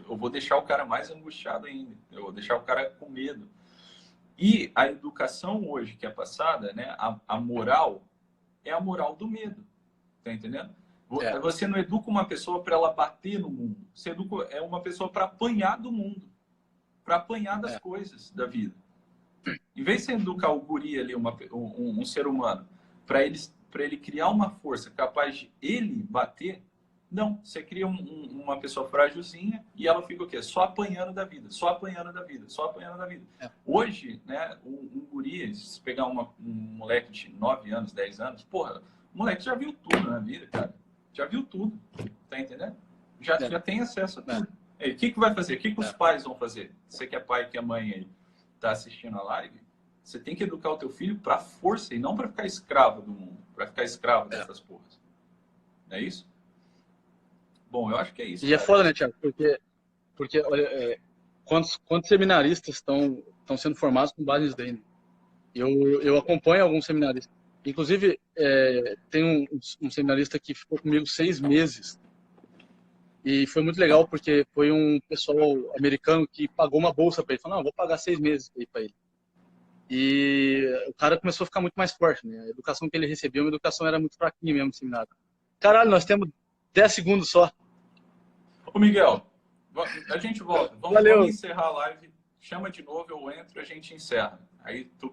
Eu vou deixar o cara mais angustiado ainda, eu vou deixar o cara com medo. E a educação hoje que é passada, né, a moral, é a moral do medo, tá entendendo? Você não educa uma pessoa para ela bater no mundo, você educa uma pessoa para apanhar do mundo, para apanhar das coisas da vida. Em vez de você educar o guri ali, um ser humano, para ele criar uma força capaz de ele bater, não. Você cria uma pessoa frágilzinha e ela fica o quê? Só apanhando da vida, só apanhando da vida, só apanhando da vida. Hoje, né, um guri, se pegar um moleque de 9 anos, 10 anos, porra, o moleque já viu tudo na vida, cara. Já viu tudo, tá entendendo? Já tem acesso a tudo. E o que vai fazer? O que os pais vão fazer? Você que é pai, que é mãe aí, tá assistindo a live, você tem que educar o teu filho para força e não para ficar escravo do mundo, para ficar escravo dessas porras. Não é isso? Bom, eu acho que é isso. E cara, é foda, né, Thiago? Porque olha, quantos seminaristas estão sendo formados com base nisso daí? Né? Eu acompanho alguns seminaristas. Inclusive, tem um seminarista que ficou comigo 6 meses. E foi muito legal, porque foi um pessoal americano que pagou uma bolsa para ele. Falou, não, vou pagar 6 meses para ele. E o cara começou a ficar muito mais forte, né? A educação que ele recebeu, uma educação era muito fraquinha mesmo no seminário. Caralho, nós temos 10 segundos só. Ô, Miguel, a gente volta. Vamos encerrar a live. Chama de novo, eu entro e a gente encerra. Aí tu